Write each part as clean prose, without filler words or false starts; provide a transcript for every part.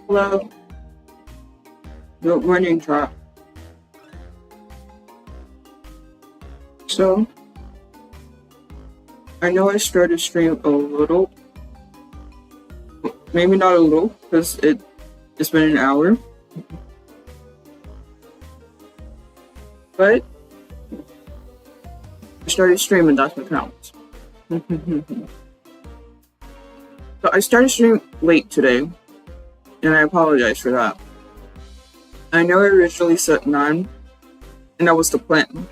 Hello, good morning, drop. So, I know I started stream a little, maybe not a little, because it's been an hour, but I started streaming, that's what counts. So, I started streaming late today, and I apologize for that. I know I originally set 9, and that was the plan.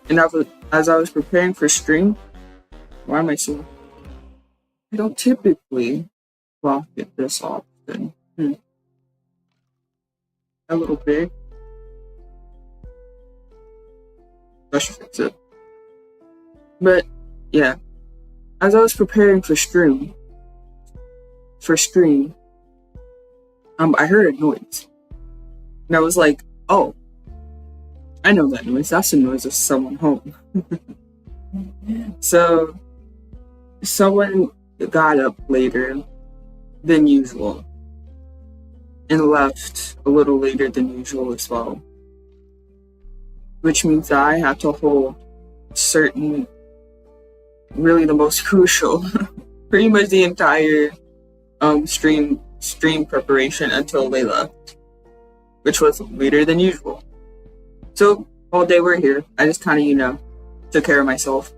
And as I was preparing for stream, why am I so? I don't typically get this often. A little big. I should fix it. But yeah, as I was preparing for stream, I heard a noise, and I was like, "Oh, I know that noise. That's the noise of someone home." So someone got up later than usual and left a little later than usual as well, which means that I have to hold really the most crucial, pretty much the entire stream preparation until they left, which was later than usual. So all day we're here. I just kind of took care of myself,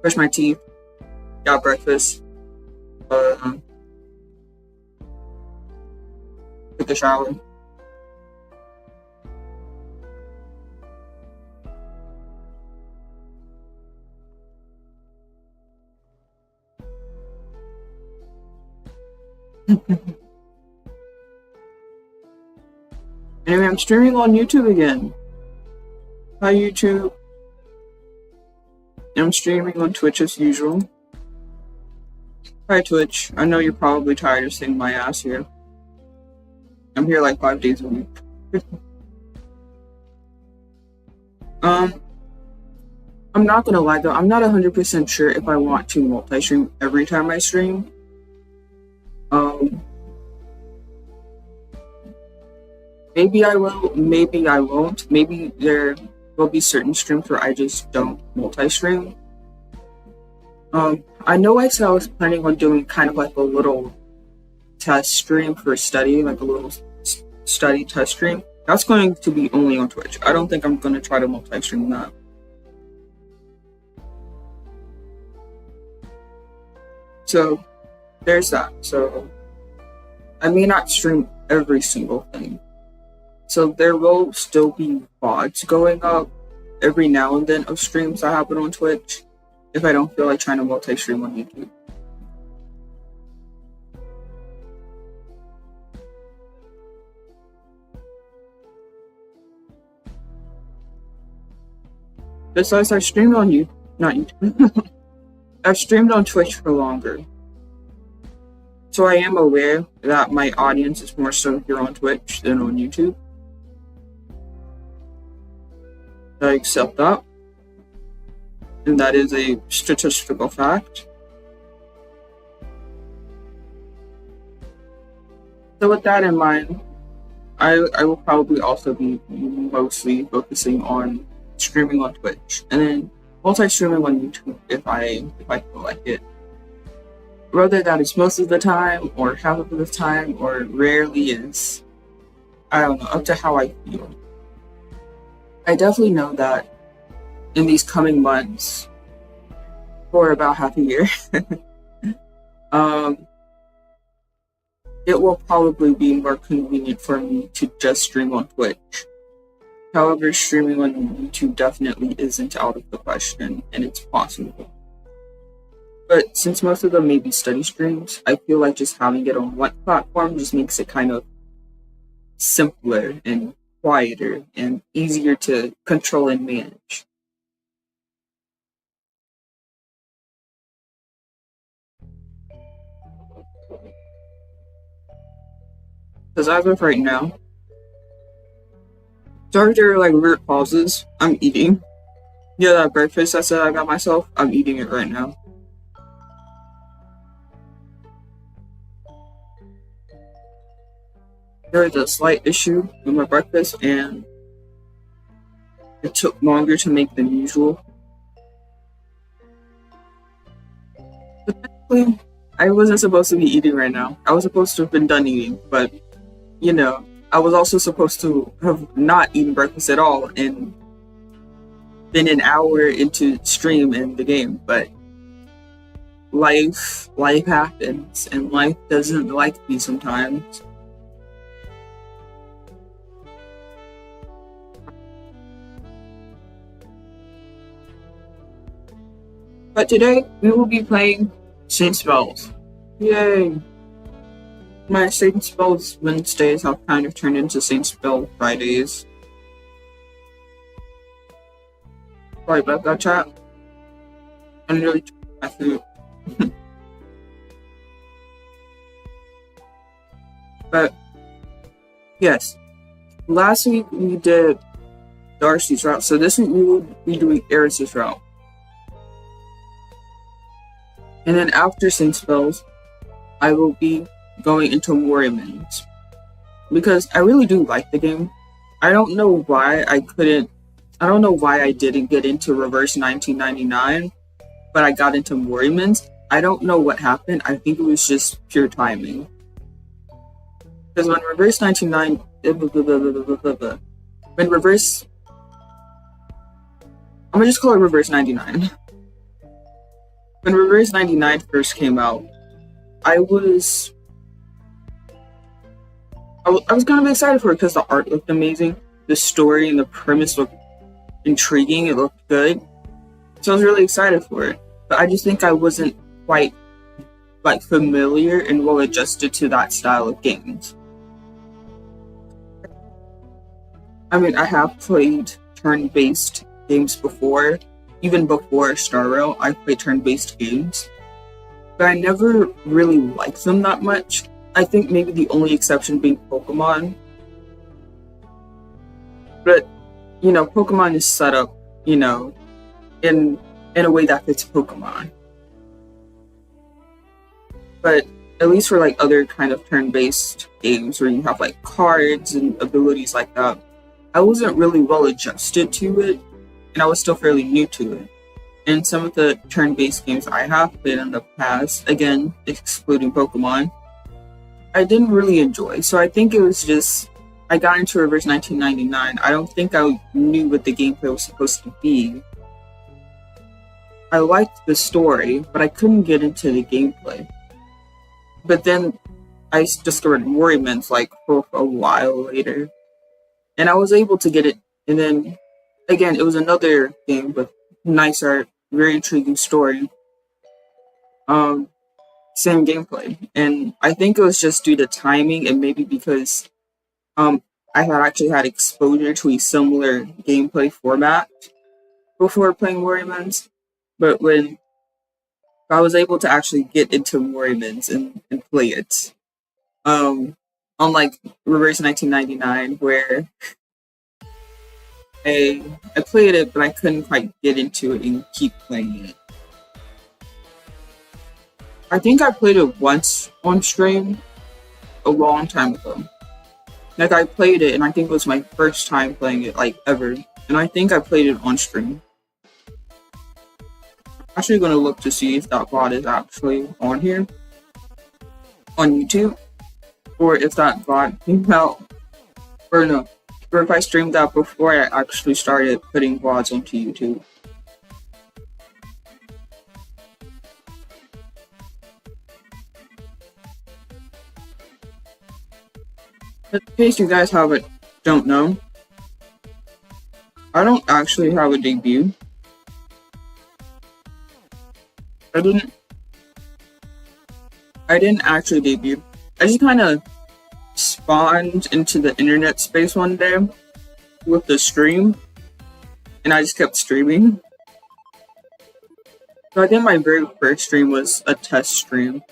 brushed my teeth, got breakfast, took a shower. Anyway, I'm streaming on YouTube again. Hi, YouTube. I'm streaming on Twitch as usual. Hi, Twitch. I know you're probably tired of seeing my ass here. I'm here like 5 days a week. I'm not gonna lie though, I'm not 100% sure if I want to multi-stream every time I stream. Maybe I will, maybe I won't. Maybe there will be certain streams where I just don't multi-stream. I know I said I was planning on doing kind of like a little test stream for study, like a little study test stream. That's going to be only on Twitch. I don't think I'm going to try to multi-stream that. So, there's that. So, I may not stream every single thing. So there will still be VODs going up every now and then of streams that happen on Twitch if I don't feel like trying to multi-stream on YouTube. Besides, I streamed on not YouTube. I've streamed on Twitch for longer. So I am aware that my audience is more so here on Twitch than on YouTube. I accept that, and that is a statistical fact. So with that in mind, I will probably also be mostly focusing on streaming on Twitch, and then multi-streaming on YouTube if I feel like it. Whether that is most of the time, or half of the time, or rarely is, I don't know, up to how I feel. I definitely know that in these coming months, for about half a year, it will probably be more convenient for me to just stream on Twitch. However, streaming on YouTube definitely isn't out of the question, and it's possible. But since most of them may be study streams, I feel like just having it on one platform just makes it kind of simpler and quieter and easier to control and manage. Because as of right now, sorry there are like weird pauses. I'm eating. Yeah, that breakfast I said I got myself, I'm eating it right now. There was a slight issue with my breakfast, and it took longer to make than usual. But technically, I wasn't supposed to be eating right now. I was supposed to have been done eating, but I was also supposed to have not eaten breakfast at all and been an hour into stream in the game. But life happens, and life doesn't like me sometimes. But today we will be playing Saint Spells. Yay! My Saint Spells Wednesdays have kind of turned into Saint Spell Fridays. Sorry about that, chat. I nearly took my food. But yes, last week we did Darcy's route, so this week we will be doing Eris's route. And then after Saint Spells, I will be going into Morimens. Because I really do like the game. I don't know why I didn't get into Reverse 1999, but I got into Morimens. I don't know what happened. I think it was just pure timing. Because when Reverse 99... When Reverse... I'm gonna just call it Reverse 99. When Reverse 99 first came out, I was kind of excited for it because the art looked amazing, the story and the premise looked intriguing, it looked good. So I was really excited for it. But I just think I wasn't quite familiar and well adjusted to that style of games. I mean, I have played turn-based games before. Even before Star Rail, I played turn-based games. But I never really liked them that much. I think maybe the only exception being Pokemon. But, Pokemon is set up, in a way that fits Pokemon. But at least for other kind of turn-based games where you have cards and abilities like that, I wasn't really well adjusted to it, and I was still fairly new to it. And some of the turn-based games I have played in the past, again, excluding Pokemon, I didn't really enjoy. So I think it was just, I got into Reverse 1999. I don't think I knew what the gameplay was supposed to be. I liked the story, but I couldn't get into the gameplay. But then I discovered Morimens for a while later. And I was able to get it, and then, again, it was another game with nice art, very intriguing story. Same gameplay. And I think it was just due to timing and maybe because I had actually had exposure to a similar gameplay format before playing Morimens. But when I was able to actually get into Morimens and play it, unlike Reverse 1999 where I played it, but I couldn't quite get into it and keep playing it. I think I played it once on stream a long time ago. I played it, and I think it was my first time playing it, ever. And I think I played it on stream. I'm actually going to look to see if that VOD is actually on here. On YouTube. Or if that VOD came out. Or no. Or if I streamed that before I actually started putting VODs onto YouTube. In case you guys don't know, I don't actually have a debut. I didn't actually debut. I just kind of spawned into the internet space one day with the stream, and I just kept streaming. So I think my very first stream was a test stream.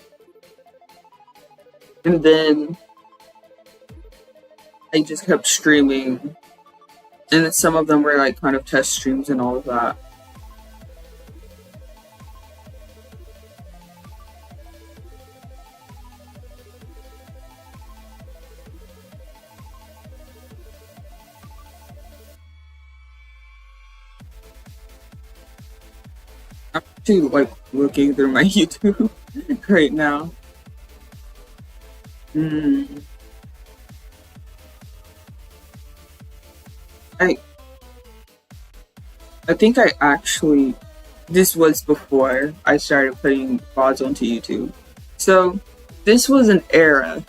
And then I just kept streaming, and then some of them were kind of test streams and all of that. actually like looking through my YouTube right now. Mm, I I think I actually this was before I started putting VODs onto YouTube. So this was an era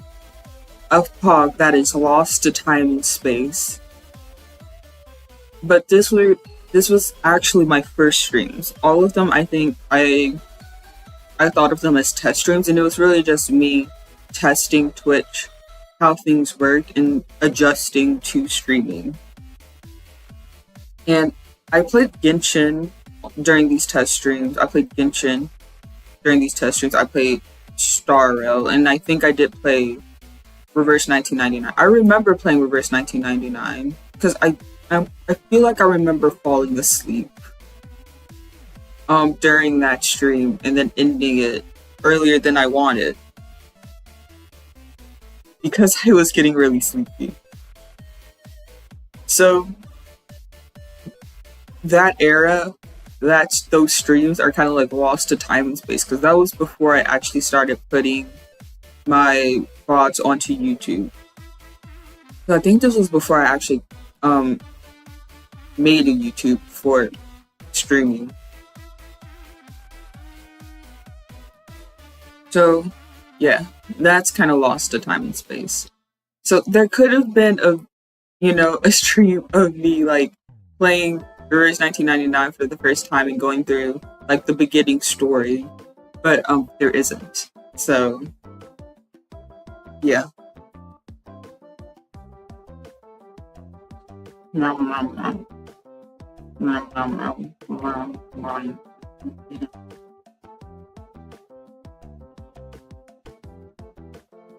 of Pog that is lost to time and space. But this was actually my first streams. All of them, I think I thought of them as test streams, and it was really just me testing Twitch, how things work, and adjusting to streaming. And I played Genshin during these test streams. I played Genshin during these test streams. I played Star Rail, and I think I did play Reverse 1999. I remember playing Reverse 1999 because I feel like I remember falling asleep during that stream and then ending it earlier than I wanted because I was getting really sleepy. So that era, those streams are kind of like lost to time and space because that was before I actually started putting my VODs onto YouTube. So I think this was before I actually made a YouTube for streaming. So yeah, that's kind of lost to time and space. So there could have been a stream of me like playing Reverse 1999 for the first time and going through like the beginning story, but there isn't. So yeah.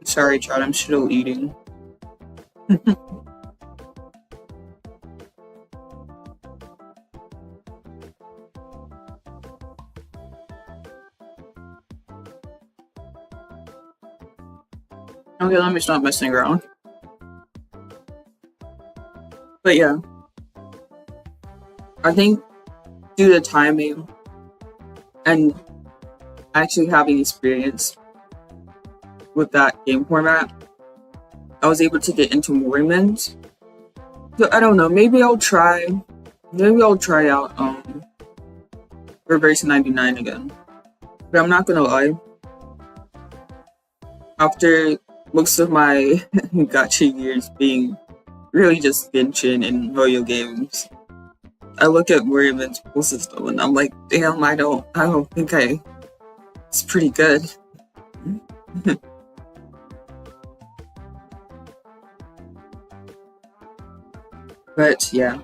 Sorry, Chad, I'm still eating. Okay, let me stop messing around. But yeah, I think due to timing and actually having experience with that game format, I was able to get into Morimens. So I don't know, maybe I'll try out Reverse 99 again. But I'm not gonna lie, after most of my gacha years being really just Genshin and Royal games, I look at Morimens' pool system and I'm like, damn, I don't think it's pretty good. But yeah.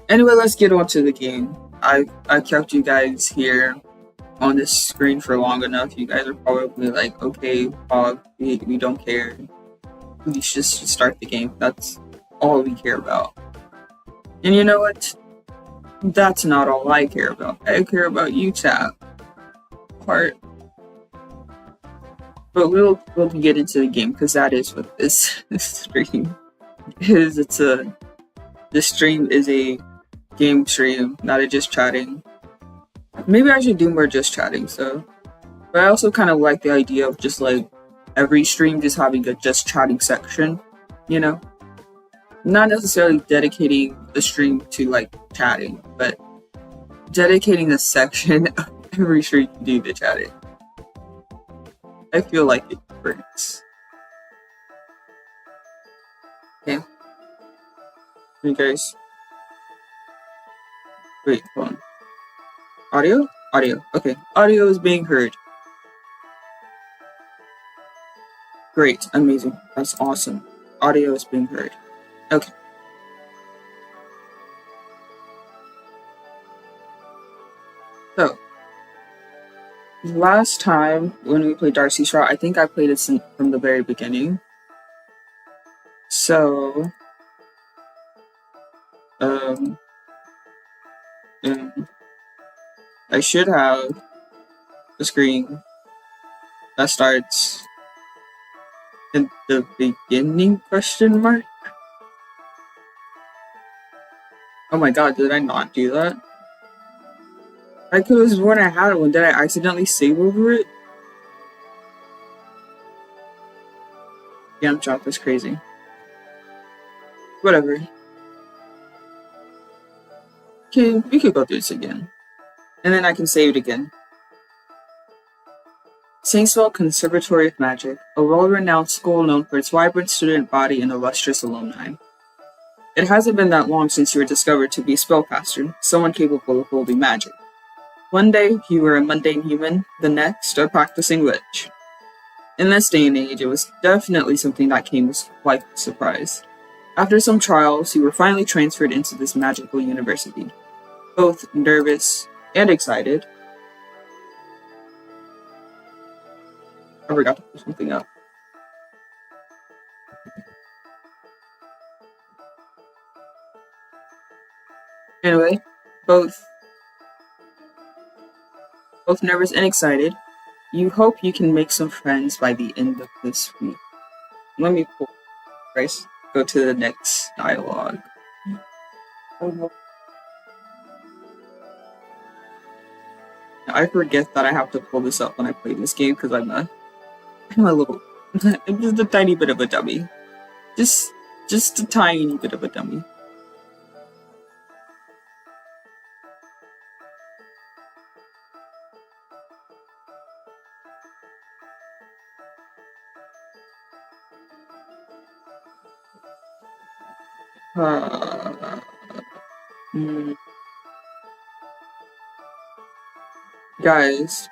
Anyway, let's get on to the game. I kept you guys here on this screen for long enough. You guys are probably like, okay, Pog, we don't care. We should just start the game. That's all we care about. And you know what? That's not all I care about. I care about you, chat. Part. But we'll get into the game because that is what this stream is. This stream is a game stream, not a just chatting. Maybe I should do more just chatting. So, but I also kind of like the idea of just like every stream just having a just chatting section. You know, not necessarily dedicating the stream to like chatting, but dedicating a section of every stream to do the chatting. I feel like it works. Okay. You guys. Wait, hold on. Audio? Audio. Okay. Audio is being heard. Great. Amazing. That's awesome. Audio is being heard. Okay. So, last time when we played Darcy's Route, I think I played it from the very beginning. So, I should have a screen that starts in the beginning question mark. Oh my god, did I not do that? I could have sworn I had one. Did I accidentally save over it? Damn, drop is crazy. Whatever. Okay, we could go through this again. And then I can save it again. Saintsville Conservatory of Magic, a well-renowned school known for its vibrant student body and illustrious alumni. It hasn't been that long since you were discovered to be a spellcaster, someone capable of holding magic. One day, you were a mundane human, the next, a practicing witch. In this day and age, it was definitely something that came as quite a surprise. After some trials, you were finally transferred into this magical university. Both nervous and excited. I forgot to put something up. Anyway, both nervous and excited, you hope you can make some friends by the end of this week. Let me pull Bryce. Go to the next dialogue. I forget that I have to pull this up when I play this game because I'm a little, I'm just a tiny bit of a dummy. Just a tiny bit of a dummy. Guys,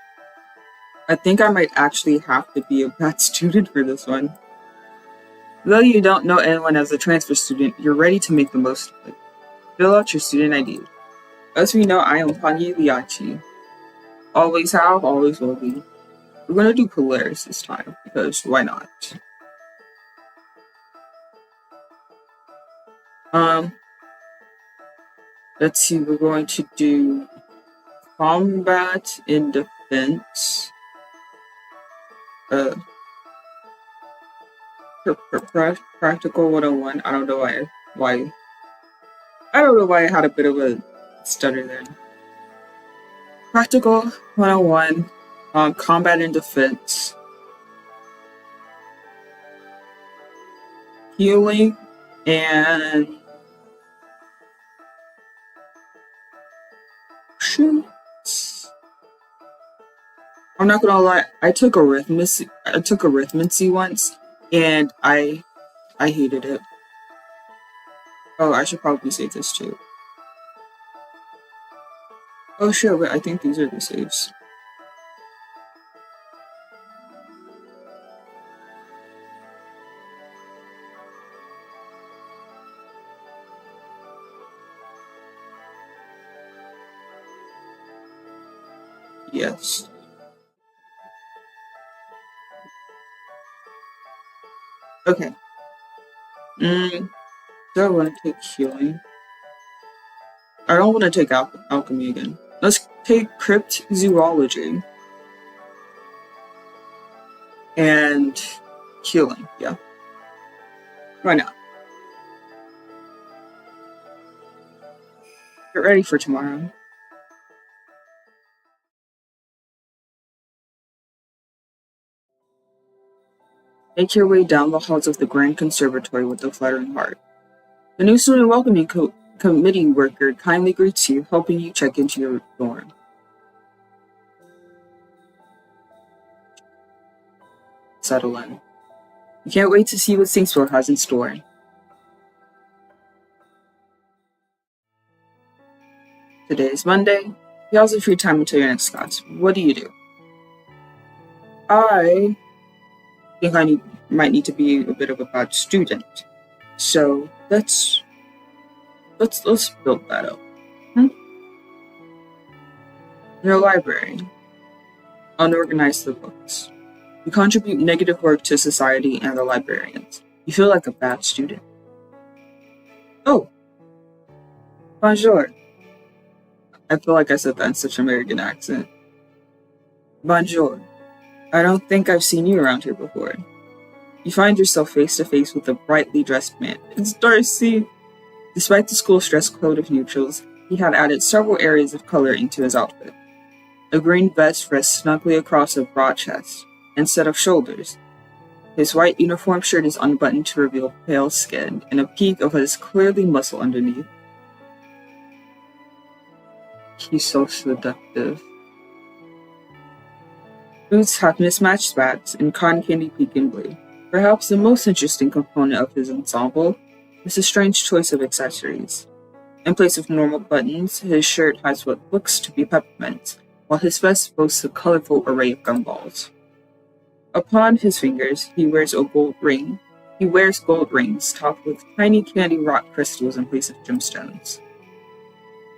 I think I might actually have to be a bad student for this one. Though you don't know anyone as a transfer student, you're ready to make the most of it. Fill out your student ID. As we know, I am Pogliacciii. Always have, always will be. We're gonna do Polaris this time, because why not? Let's see, we're going to do combat and defense. Practical 101. I don't know why. I don't know why I had a bit of a stutter there. Practical 101. Combat and defense. Healing and shoots. I'm not gonna lie, I took arithmancy once, and I hated it. Oh, I should probably save this too. Oh shit, wait, I think these are the saves. Yes. Okay. Do I want to take healing? I don't want to take alchemy again. Let's take cryptozoology. And healing, yeah. Why not? Get ready for tomorrow. Make your way down the halls of the Grand Conservatory with a fluttering heart. The new student welcoming committee worker kindly greets you, helping you check into your dorm. Settle in. You can't wait to see what Saintsville has in store. Today is Monday. You also have free time until your next class. What do you do? I think I might need to be a bit of a bad student. So let's build that up. Your library. Unorganize the books. You contribute negative work to society and the librarians. You feel like a bad student. Oh. Bonjour. I feel like I said that in such an American accent. Bonjour. I don't think I've seen you around here before. You find yourself face to face with a brightly dressed man. It's Darcy! Despite the school's dress code of neutrals, he had added several areas of color into his outfit. A green vest rests snugly across a broad chest instead of shoulders. His white uniform shirt is unbuttoned to reveal pale skin and a peak of what is clearly muscle underneath. He's so seductive. Boots have mismatched spats and cotton candy peak and blade. Perhaps the most interesting component of his ensemble is a strange choice of accessories. In place of normal buttons, his shirt has what looks to be peppermints, while his vest boasts a colorful array of gumballs. Upon his fingers, he wears gold rings topped with tiny candy rock crystals in place of gemstones.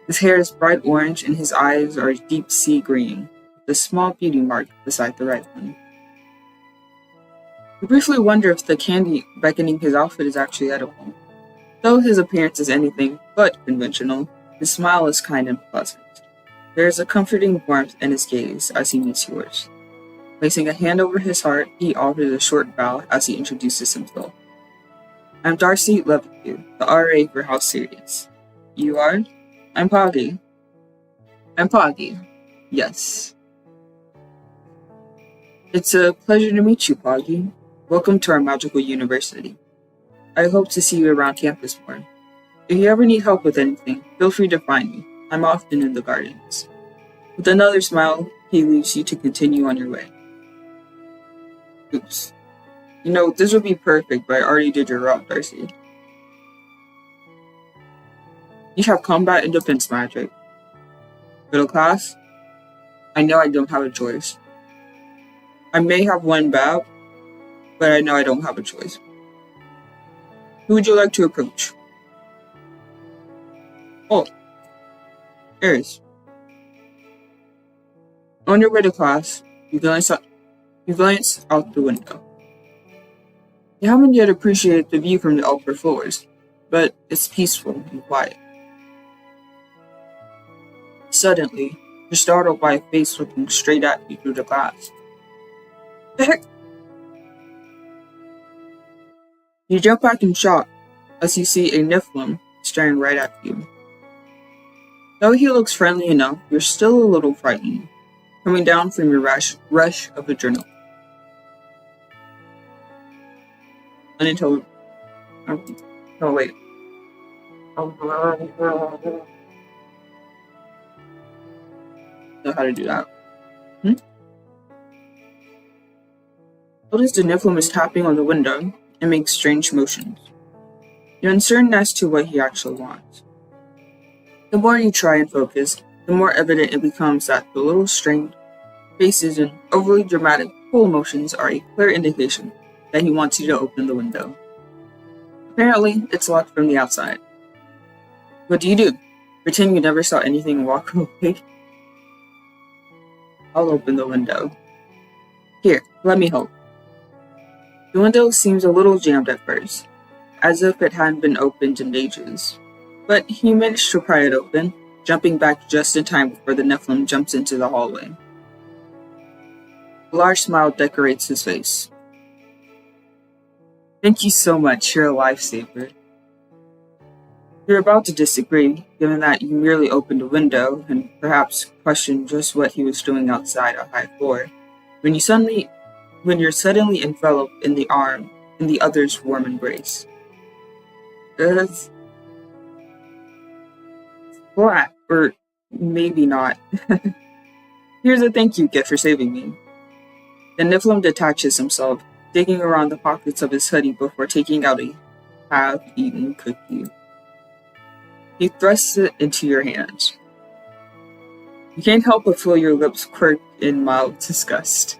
His hair is bright orange and his eyes are deep sea green, with a small beauty mark beside the right one. You briefly wonder if the candy beckoning his outfit is actually edible. Though his appearance is anything but conventional, his smile is kind and pleasant. There is a comforting warmth in his gaze as he meets yours. Placing a hand over his heart, he offers a short bow as he introduces himself. I'm Darcy Levithew, the RA for House Series. You are? I'm Poggy. I'm Poggy. Yes. It's a pleasure to meet you, Poggy. Welcome to our magical university. I hope to see you around campus more. If you ever need help with anything, feel free to find me. I'm often in the gardens. With another smile, he leaves you to continue on your way. Oops. You know, this would be perfect, but I already did your route, Darcy. You have combat and defense magic. Middle class? I know I don't have a choice. I may have one bab, but I know I don't have a choice. Who would you like to approach? Oh, Aries. On your way to class, you glance out the window. You haven't yet appreciated the view from the upper floors, but it's peaceful and quiet. Suddenly, you're startled by a face looking straight at you through the glass. The heck? You jump back in shock as you see a Nephilim staring right at you. Though he looks friendly enough, you're still a little frightened, coming down from your rush of adrenaline. Oh wait. Know how to do that. Notice the Nephilim is tapping on the window and makes strange motions. You're uncertain as to what he actually wants. The more you try and focus, the more evident it becomes that the little strained faces and overly dramatic pull motions are a clear indication that he wants you to open the window. Apparently, it's locked from the outside. What do? Pretend you never saw anything and walk away? I'll open the window. Here, let me help. The window seems a little jammed at first, as if it hadn't been opened in ages. But he managed to pry it open, jumping back just in time before the Nephilim jumps into the hallway. A large smile decorates his face. Thank you so much, you're a lifesaver. You're about to disagree, given that you merely opened a window and perhaps questioned just what he was doing outside a high floor, when you're suddenly enveloped in the other's warm embrace. It's black, or maybe not. Here's a thank you gift for saving me. The Nephilim detaches himself, digging around the pockets of his hoodie before taking out a half-eaten cookie. He thrusts it into your hands. You can't help but feel your lips quirk in mild disgust.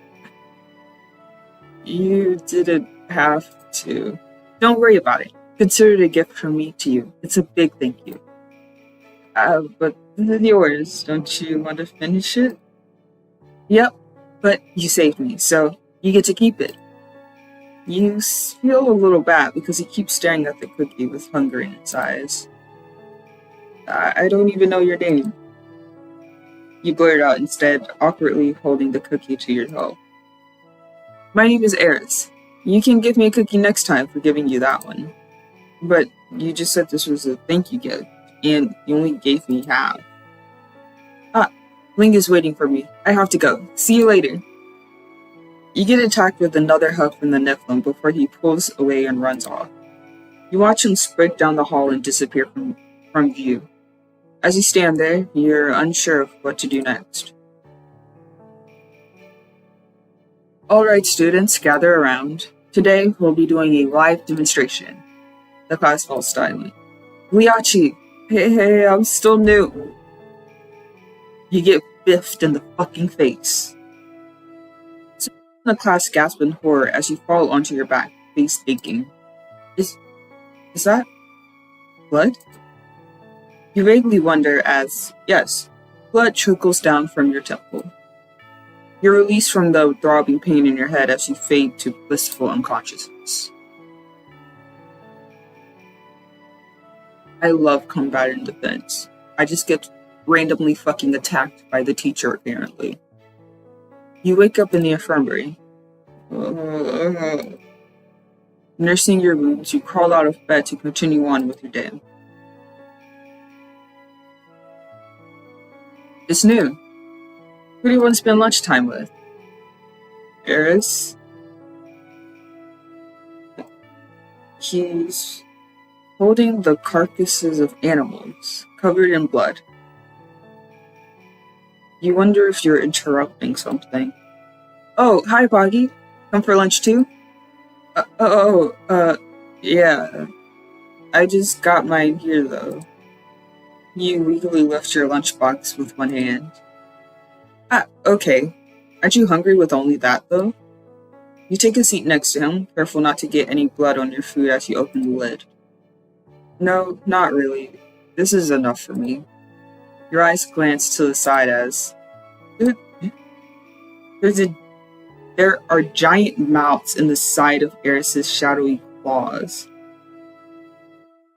You didn't have to. Don't worry about it. Consider it a gift from me to you. It's a big thank you. But this is yours. Don't you want to finish it? Yep, but you saved me, so you get to keep it. You feel a little bad because he keeps staring at the cookie with hunger in his eyes. I don't even know your name. You blurt out instead, awkwardly holding the cookie to your toe. My name is Eris. You can give me a cookie next time for giving you that one. But you just said this was a thank you gift, and you only gave me half. Ling is waiting for me. I have to go. See you later. You get attacked with another hug from the Nephilim before he pulls away and runs off. You watch him sprint down the hall and disappear from view. As you stand there, you're unsure of what to do next. Alright students, gather around. Today, we'll be doing a live demonstration. The class falls silent. Pogliacciii! Hey, I'm still new. You get biffed in the fucking face. The class gasps in horror as you fall onto your back, face aching. Is that blood? You vaguely wonder as, yes, blood trickles down from your temple. You're released from the throbbing pain in your head as you fade to blissful unconsciousness. I love combat and defense. I just get randomly fucking attacked by the teacher, apparently. You wake up in the infirmary. Nursing your wounds, you crawl out of bed to continue on with your day. It's noon. Who do you want to spend lunchtime with? Eris? He's holding the carcasses of animals, covered in blood. You wonder if you're interrupting something. Oh, hi, Boggy. Come for lunch too? Yeah. I just got mine here, though. You weakly lift your lunchbox with one hand. Okay. Aren't you hungry with only that, though? You take a seat next to him, careful not to get any blood on your food as you open the lid. No, not really. This is enough for me. Your eyes glance to the side as... There are giant mouths in the side of Eris's shadowy claws.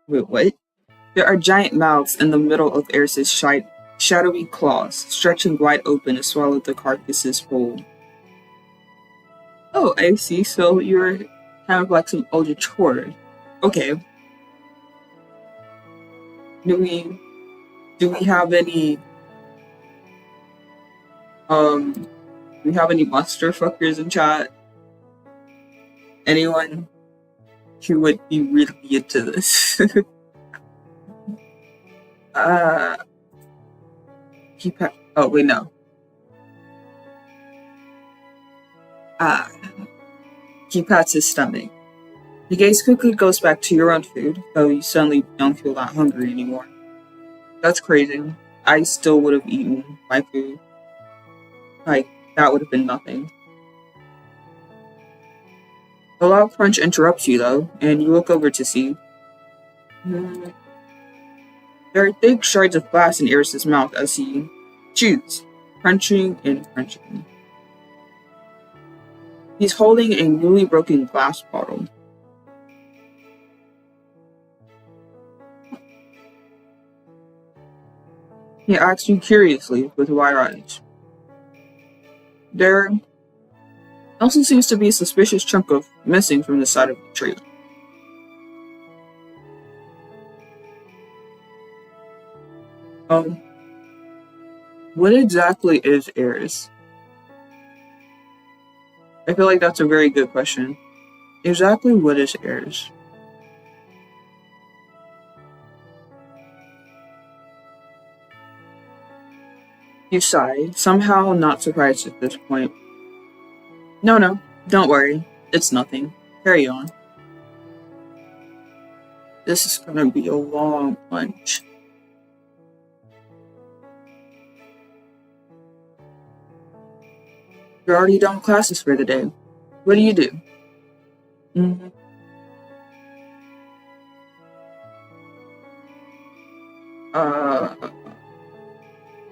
Wait, what? There are giant mouths in the middle of Eris's shadowy claws, stretching wide open to swallow the carcasses whole. Oh, I see. So you're kind of like some older chore. Okay. Do we have any monster fuckers in chat? Anyone who would be really into this? Oh wait, no. He pats his stomach. Your gaze quickly goes back to your own food, though you suddenly don't feel that hungry anymore. That's crazy. I still would have eaten my food. Like, that would have been nothing. A loud crunch interrupts you, though, and you look over to see. There are thick shards of glass in Eris's mouth as he chews, crunching and crunching. He's holding a newly broken glass bottle. He asks you curiously with wide eyes. There also seems to be a suspicious chunk of missing from the side of the tree. What exactly is Eris? I feel like that's a very good question. Exactly what is Eris? You sigh, somehow not surprised at this point. No, don't worry. It's nothing. Carry on. This is gonna be a long lunch. You're already done classes for the day. What do you do?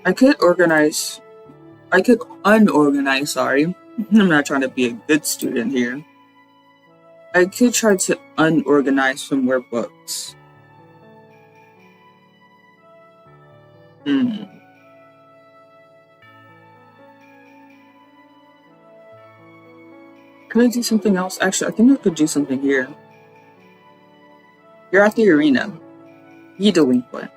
I could unorganize, sorry. I'm not trying to be a good student here. I could try to unorganize some more books. Can I do something else? Actually, I think I could do something here. You're at the arena. You delinquent.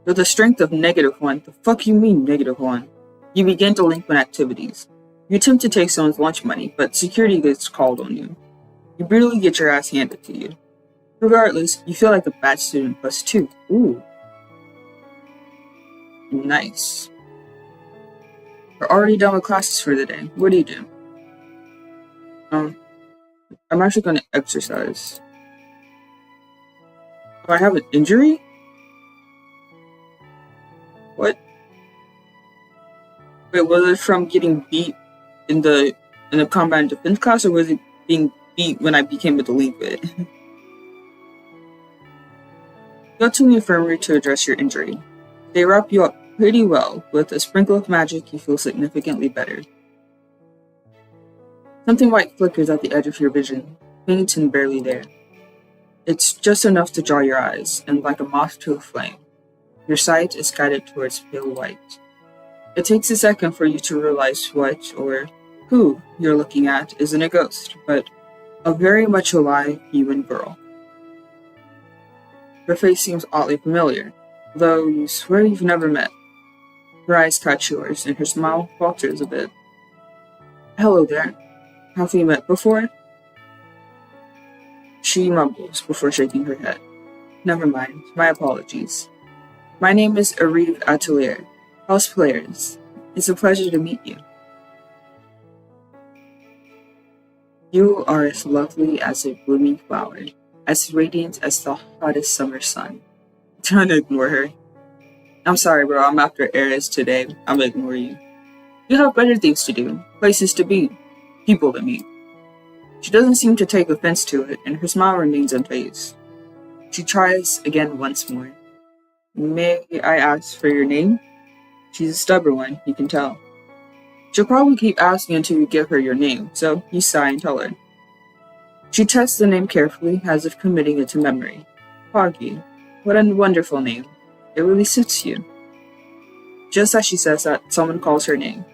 With a strength of -1, the fuck you mean -1? You begin delinquent activities. You attempt to take someone's lunch money, but security gets called on you. You brutally get your ass handed to you. Regardless, you feel like a bad student +2. Ooh. Nice. We're already done with classes for the day. What do you do? I'm actually going to exercise. Do I have an injury? What? Wait, was it from getting beat in the combat and defense class, or was it being beat when I became a delinquent? Go to the infirmary to address your injury. They wrap you up pretty well. With a sprinkle of magic, you feel significantly better. Something white flickers at the edge of your vision, faint and barely there. It's just enough to draw your eyes, and like a moth to a flame, your sight is guided towards pale white. It takes a second for you to realize what, or who, you're looking at isn't a ghost, but a very much alive human girl. Her face seems oddly familiar, though you swear you've never met. Her eyes catch yours, and her smile falters a bit. Hello there. Have we met before? She mumbles before shaking her head. Never mind, my apologies. My name is Arrive Atelier. House players. It's a pleasure to meet you. You are as lovely as a blooming flower, as radiant as the hottest summer sun. I'm trying to ignore her. I'm sorry, bro, I'm after Eris today. I'm gonna ignore you. You have better things to do, places to be, people to meet. She doesn't seem to take offense to it, and her smile remains unfazed. She tries again once more. May I ask for your name? She's a stubborn one, you can tell. She'll probably keep asking until you give her your name, so you sigh and tell her. She tests the name carefully, as if committing it to memory. Poggy. What a wonderful name. It really suits you. Just as she says that, someone calls her name.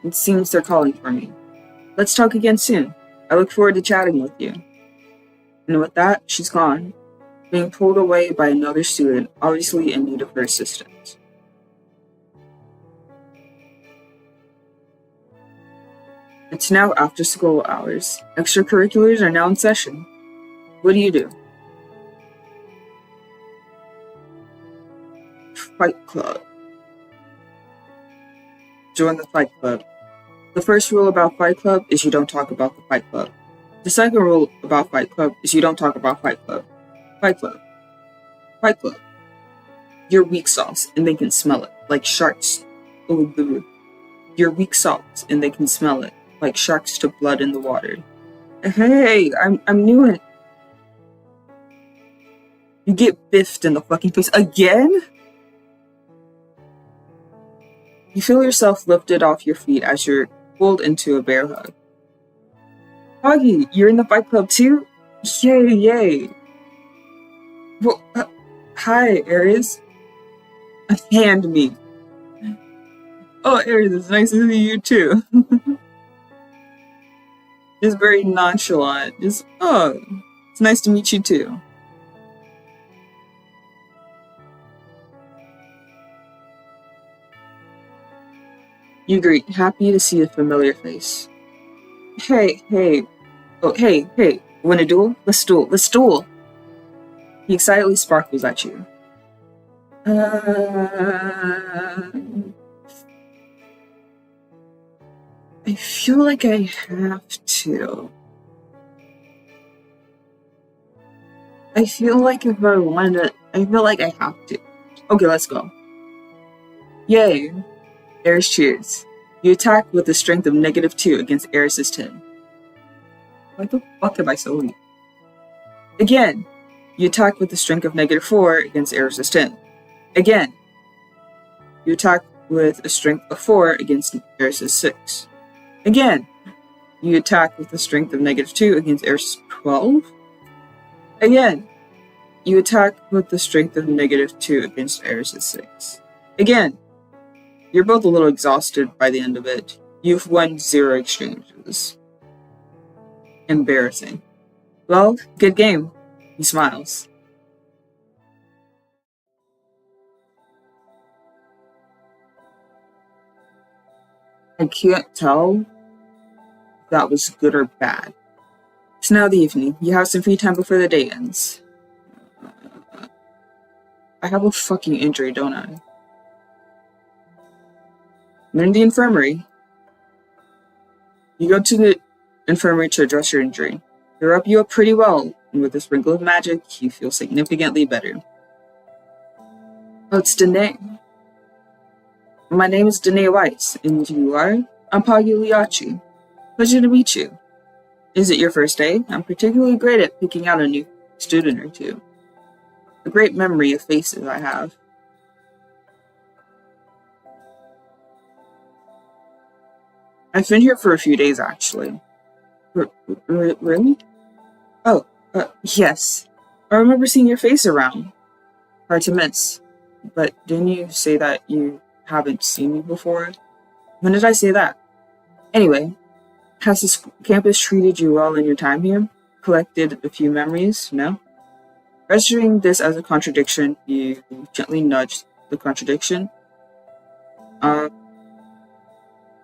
It seems they're calling for me. Let's talk again soon. I look forward to chatting with you. And with that, she's gone, being pulled away by another student, obviously in need of her assistance. It's now after school hours. Extracurriculars are now in session. What do you do? Fight Club. Join the Fight Club. The first rule about Fight Club is you don't talk about the Fight Club. The second rule about Fight Club is you don't talk about Fight Club. Fight Club. Fight Club. You're weak sauce, and they can smell it, like sharks. Oh, boo. You're weak sauce, and they can smell it, like sharks to blood in the water. Hey, I'm new at... You get biffed in the fucking face again? You feel yourself lifted off your feet as you're pulled into a bear hug. Poggy, you're in the Fight Club too? Yay, yay. Well, hi, Aries. Hand me. Oh, Aries, it's nice to see you too. Just very nonchalant. Just, it's nice to meet you too. You greet, happy to see a familiar face. Hey. Oh, hey. Want a duel? Let's duel. He excitedly sparkles at you. I feel like I have to. I feel like if I wanted, I feel like I have to. Okay, let's go. Yay. Eris cheers. You attack with a strength of -2 against Eris's 10. What the fuck am I so weak? Again, you attack with a strength of -4 against Eris's 10. Again, you attack with a strength of 4 against Eris's 6. Again, you attack with a strength of -2 against Eris's 12. Again, you attack with the strength of -2 against Eris's 6. Again, you're both a little exhausted by the end of it. You've won 0 exchanges. Embarrassing. Well, good game. He smiles. I can't tell if that was good or bad. It's now the evening. You have some free time before the day ends. I have a fucking injury, don't I? I'm in the infirmary. You go to the infirmary to address your injury. They rub you up pretty well, and with a sprinkle of magic, you feel significantly better. Oh, it's Danae. My name is Danae Weiss, and you are? I'm Pogliacciii. Pleasure to meet you. Is it your first day? I'm particularly great at picking out a new student or two. A great memory of faces I have. I've been here for a few days, actually. Really? Oh, yes. I remember seeing your face around. Hard to miss. But didn't you say that you haven't seen me before? When did I say that? Anyway, has this campus treated you well in your time here? Collected a few memories, no? Registering this as a contradiction, you gently nudge the contradiction.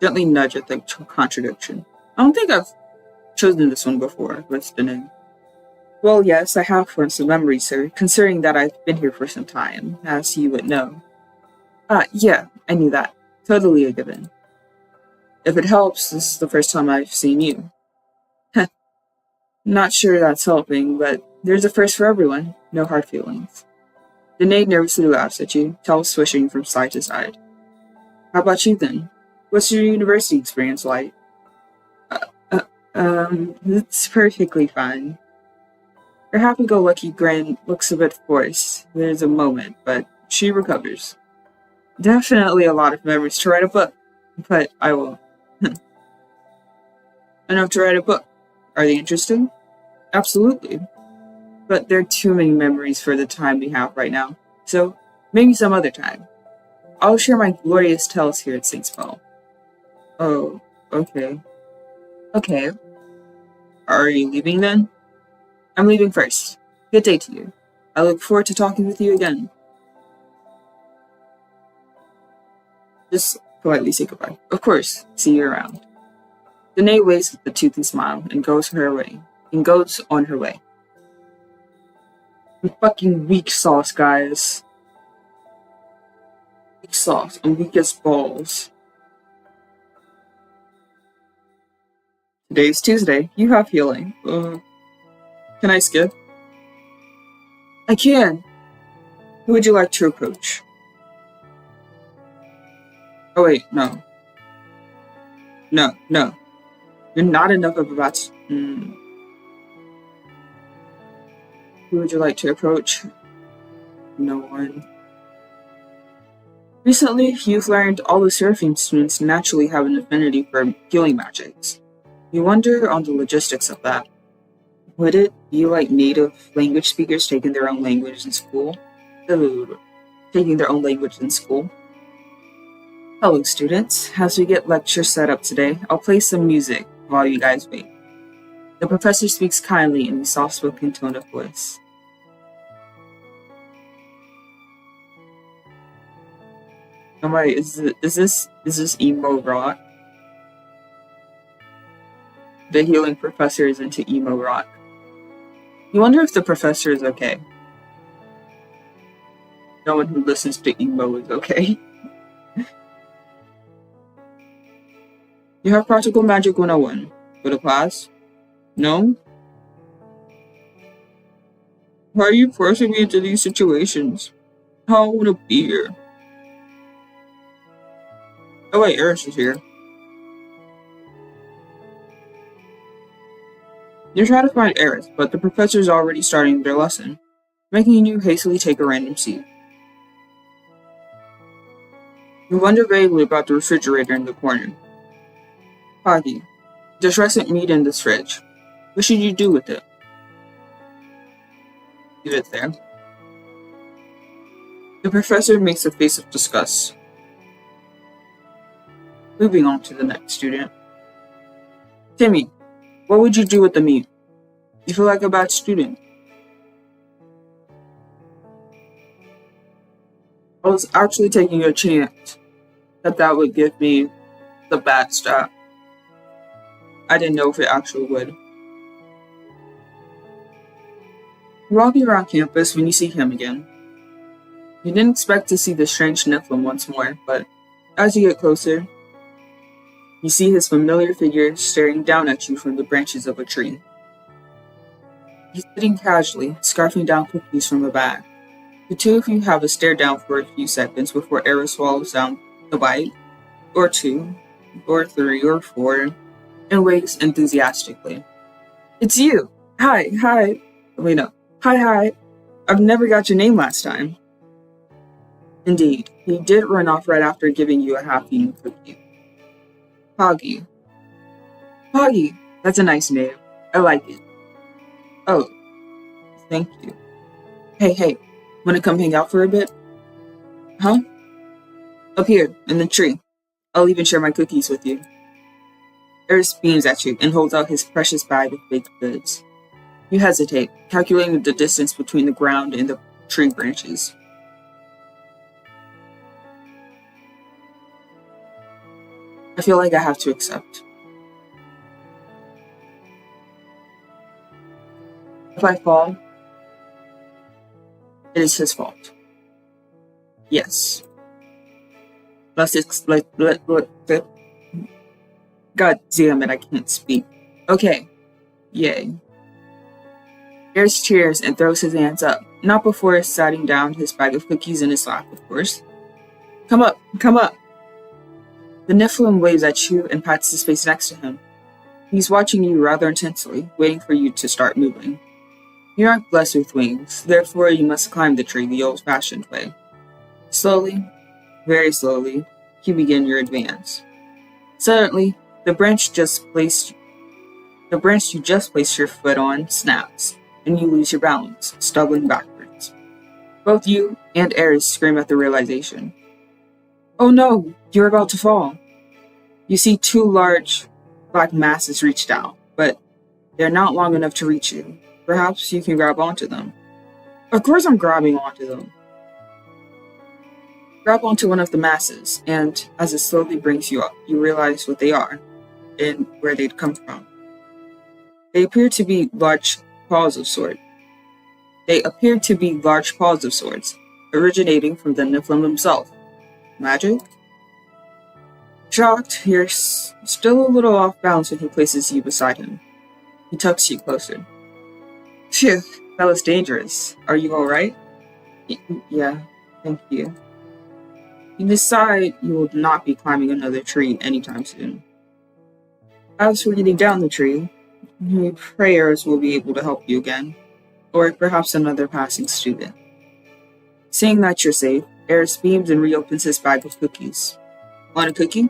Gently nudge at the contradiction. I don't think I've chosen this one before, with the name. Well, yes, I have formed some memories, sir, considering that I've been here for some time, as you would know. Yeah, I knew that. Totally a given. If it helps, this is the first time I've seen you. Not sure that's helping, but there's a first for everyone. No hard feelings. Danae nervously laughs at you, tail swishing from side to side. How about you then? What's your university experience like? It's perfectly fine. Her happy-go-lucky grin looks a bit forced. There's a moment, but she recovers. Definitely a lot of memories to write a book, but I will. Enough to write a book. Are they interesting? Absolutely. But there are too many memories for the time we have right now, so maybe some other time. I'll share my glorious tales here at St. Spell. Oh, okay. Okay. Are you leaving then? I'm leaving first. Good day to you. I look forward to talking with you again. Just politely say goodbye. Of course. See you around. Danae waves with a toothy smile and goes on her way. I'm fucking weak sauce, guys. Weak sauce. I'm weak as balls. Today's Tuesday. You have healing. Can I skip? I can. Who would you like to approach? Oh wait, no. No. You're not enough of a bat. Who would you like to approach? No one. Recently, you've learned all the Seraphim students naturally have an affinity for healing magics. You wonder on the logistics of that. Would it be like native language speakers taking their own language in school? Hello, students. As we get lecture set up today, I'll play some music while you guys wait. The professor speaks kindly in a soft-spoken tone of voice. Oh my, is this emo rock? The healing professor is into emo rock. You wonder if the professor is okay. No one who listens to emo is okay. You have Practical Magic 101. Go to class? No? Why are you forcing me into these situations? I don't want to be here. Oh wait, Eris is here. You try to find Eris, but the professor's already starting their lesson, making you hastily take a random seat. You wonder vaguely about the refrigerator in the corner. Poggy, there's recent meat in this fridge. What should you do with it? Leave it there. The professor makes a face of disgust. Moving on to the next student. Timmy, what would you do with the meat? You feel like a bad student. I was actually taking a chance that would give me The bad stat. I didn't know if it actually would. You're walking around campus when you see him again. You didn't expect to see the strange Nephilim once more, but as you get closer, you see his familiar figure staring down at you from the branches of a tree. He's sitting casually, scarfing down cookies from a bag. The two of you have a stare down for a few seconds before Era swallows down a bite, or two, or three, or four, and waits enthusiastically. It's you! Hi. Wait, no. Hi. I've never got your name last time. Indeed, he did run off right after giving you a half-eaten cookie. Poggy. Poggy! That's a nice name. I like it. Oh, thank you. Hey, wanna come hang out for a bit? Huh? Up here, in the tree. I'll even share my cookies with you. Eris beams at you and holds out his precious bag of baked goods. You hesitate, calculating the distance between the ground and the tree branches. I feel like I have to accept. If I fall, it is his fault. Yes. God damn it, I can't speak. Okay. Yay. Eris cheers and throws his hands up, not before setting down his bag of cookies in his lap, of course. Come up. The Nephilim waves at you and pats his face next to him. He's watching you rather intensely, waiting for you to start moving. You aren't blessed with wings, therefore you must climb the tree the old-fashioned way. Slowly, very slowly, you begin your advance. Suddenly, the branch you just placed your foot on snaps, and you lose your balance, stumbling backwards. Both you and Eris scream at the realization. Oh no, you're about to fall. You see two large black masses reach down, but they're not long enough to reach you. Perhaps you can grab onto them. Of course I'm grabbing onto them. Grab onto one of the masses, and as it slowly brings you up, you realize what they are, and where they'd come from. They appear to be large paws of sorts, originating from the Nephilim himself. Magic? Shocked, you're still a little off balance when he places you beside him. He tucks you closer. Phew, that was dangerous. Are you alright? Yeah, thank you. You decide you will not be climbing another tree anytime soon. As for getting down the tree, prayers will be able to help you again, or perhaps another passing student. Seeing that you're safe, Eris beams and reopens his bag of cookies. Want a cookie?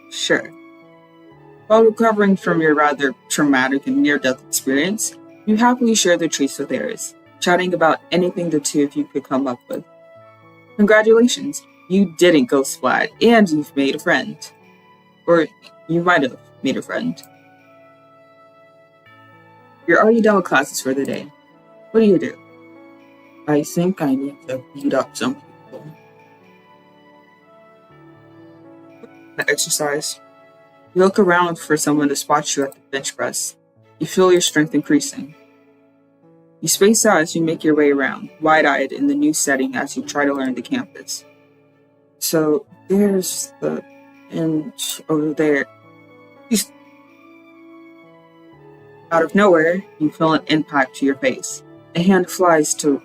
Sure. While recovering from your rather traumatic and near-death experience, you happily share the treats with Eris, chatting about anything the two of you could come up with. Congratulations, you didn't go splat, and you've made a friend. Or you might have made a friend. You're already done with classes for the day. What do? I think I need to beat up some people. Exercise. You look around for someone to spot you at the bench press. You feel your strength increasing. You space out as you make your way around, wide-eyed in the new setting as you try to learn the campus. So, there's the bench over there. Out of nowhere, you feel an impact to your face. A hand flies to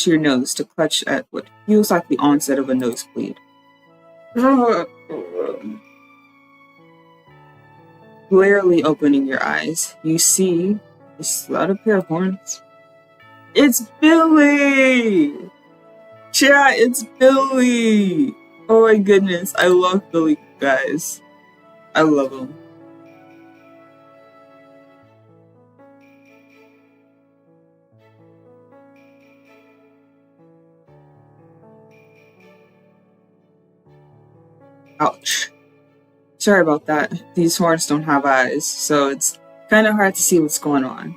your nose to clutch at what feels like the onset of a nosebleed. Blearily opening your eyes, you see a slouched pair of horns. It's Billy! Chat, it's Billy! Oh my goodness, I love Billy, guys. I love him. Ouch. Sorry about that. These horns don't have eyes, so it's kind of hard to see what's going on.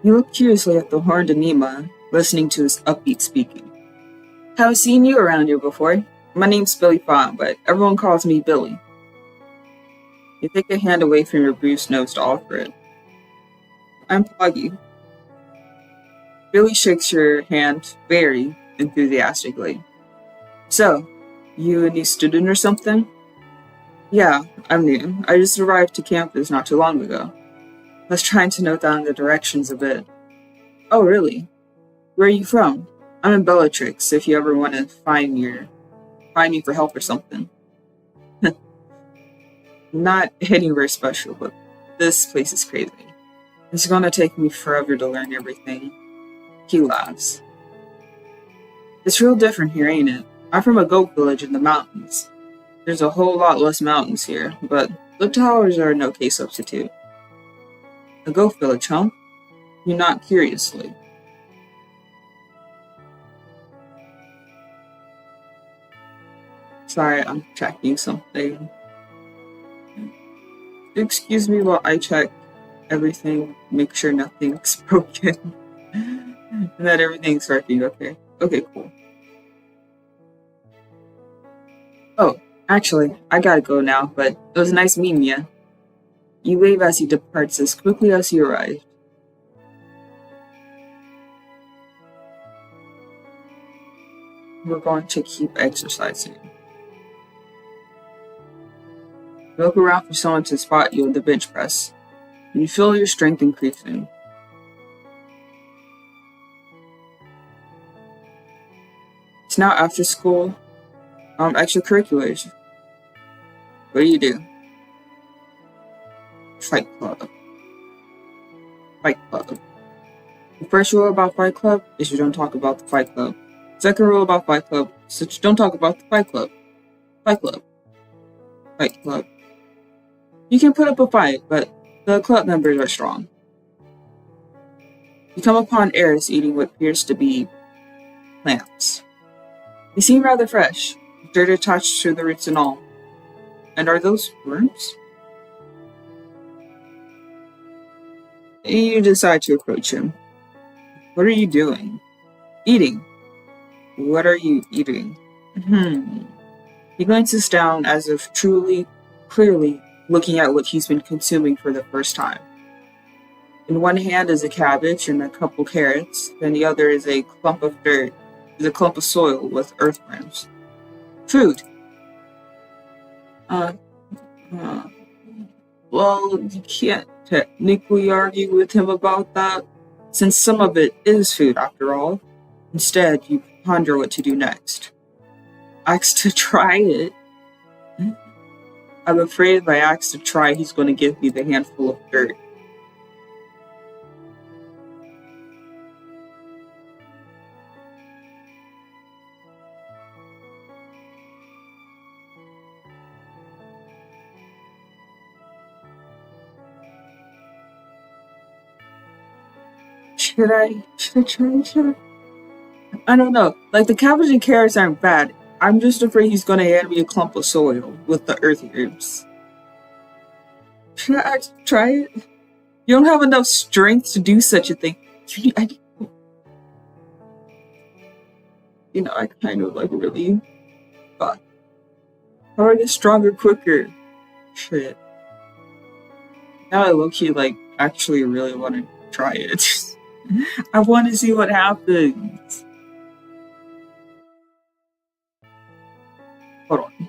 You look curiously at the horned Anima, listening to his upbeat speaking. Haven't seen you around here before. My name's Billy Fawn, but everyone calls me Billy. You take a hand away from your bruised nose to offer it. I'm Poggy. Billy shakes your hand very enthusiastically. So, you a new student or something? Yeah, I'm new. I just arrived to campus not too long ago. I was trying to note down the directions a bit. Oh, really? Where are you from? I'm in Bellatrix, if you ever want to find me for help or something. Not anywhere special, but this place is crazy. It's gonna take me forever to learn everything. He laughs. It's real different here, ain't it? I'm from a goat village in the mountains. There's a whole lot less mountains here, but the towers are an okay substitute. A goat village, huh? You knock curiously. Sorry, I'm checking something. Excuse me while I check everything, make sure nothing's broken, and that everything's working okay. Okay, cool. Oh, actually, I gotta go now, but it was nice meeting you. You wave as he departs as quickly as he arrived. We're going to keep exercising. You look around for someone to spot you at the bench press. And you feel your strength increasing. It's now after school. Extracurriculars. What do you do? Fight Club. Fight Club. The first rule about Fight Club is you don't talk about the Fight Club. Second rule about Fight Club is that you don't talk about the Fight Club. Fight Club. Fight Club. You can put up a fight, but the club members are strong. You come upon Eris eating what appears to be plants. They seem rather fresh, dirt attached to the roots and all. And are those worms? You decide to approach him. What are you doing? Eating. What are you eating? He glances down as if clearly looking at what he's been consuming for the first time. In one hand is a cabbage and a couple carrots, and the other is a clump of dirt, a clump of soil with earthworms. Food. Well, you can't technically argue with him about that, since some of it is food after all. Instead, you ponder what to do next. Ask to try it. I'm afraid if I ask to try, he's going to give me the handful of dirt. Should I try? I don't know. Like, the cabbage and carrots aren't bad. I'm just afraid he's going to hand me a clump of soil with the earthworms. Should I actually try it? You don't have enough strength to do such a thing. I kind of like really thought. How do I get stronger quicker? Shit. Now I low-key actually really want to try it. I want to see what happens. Hold on.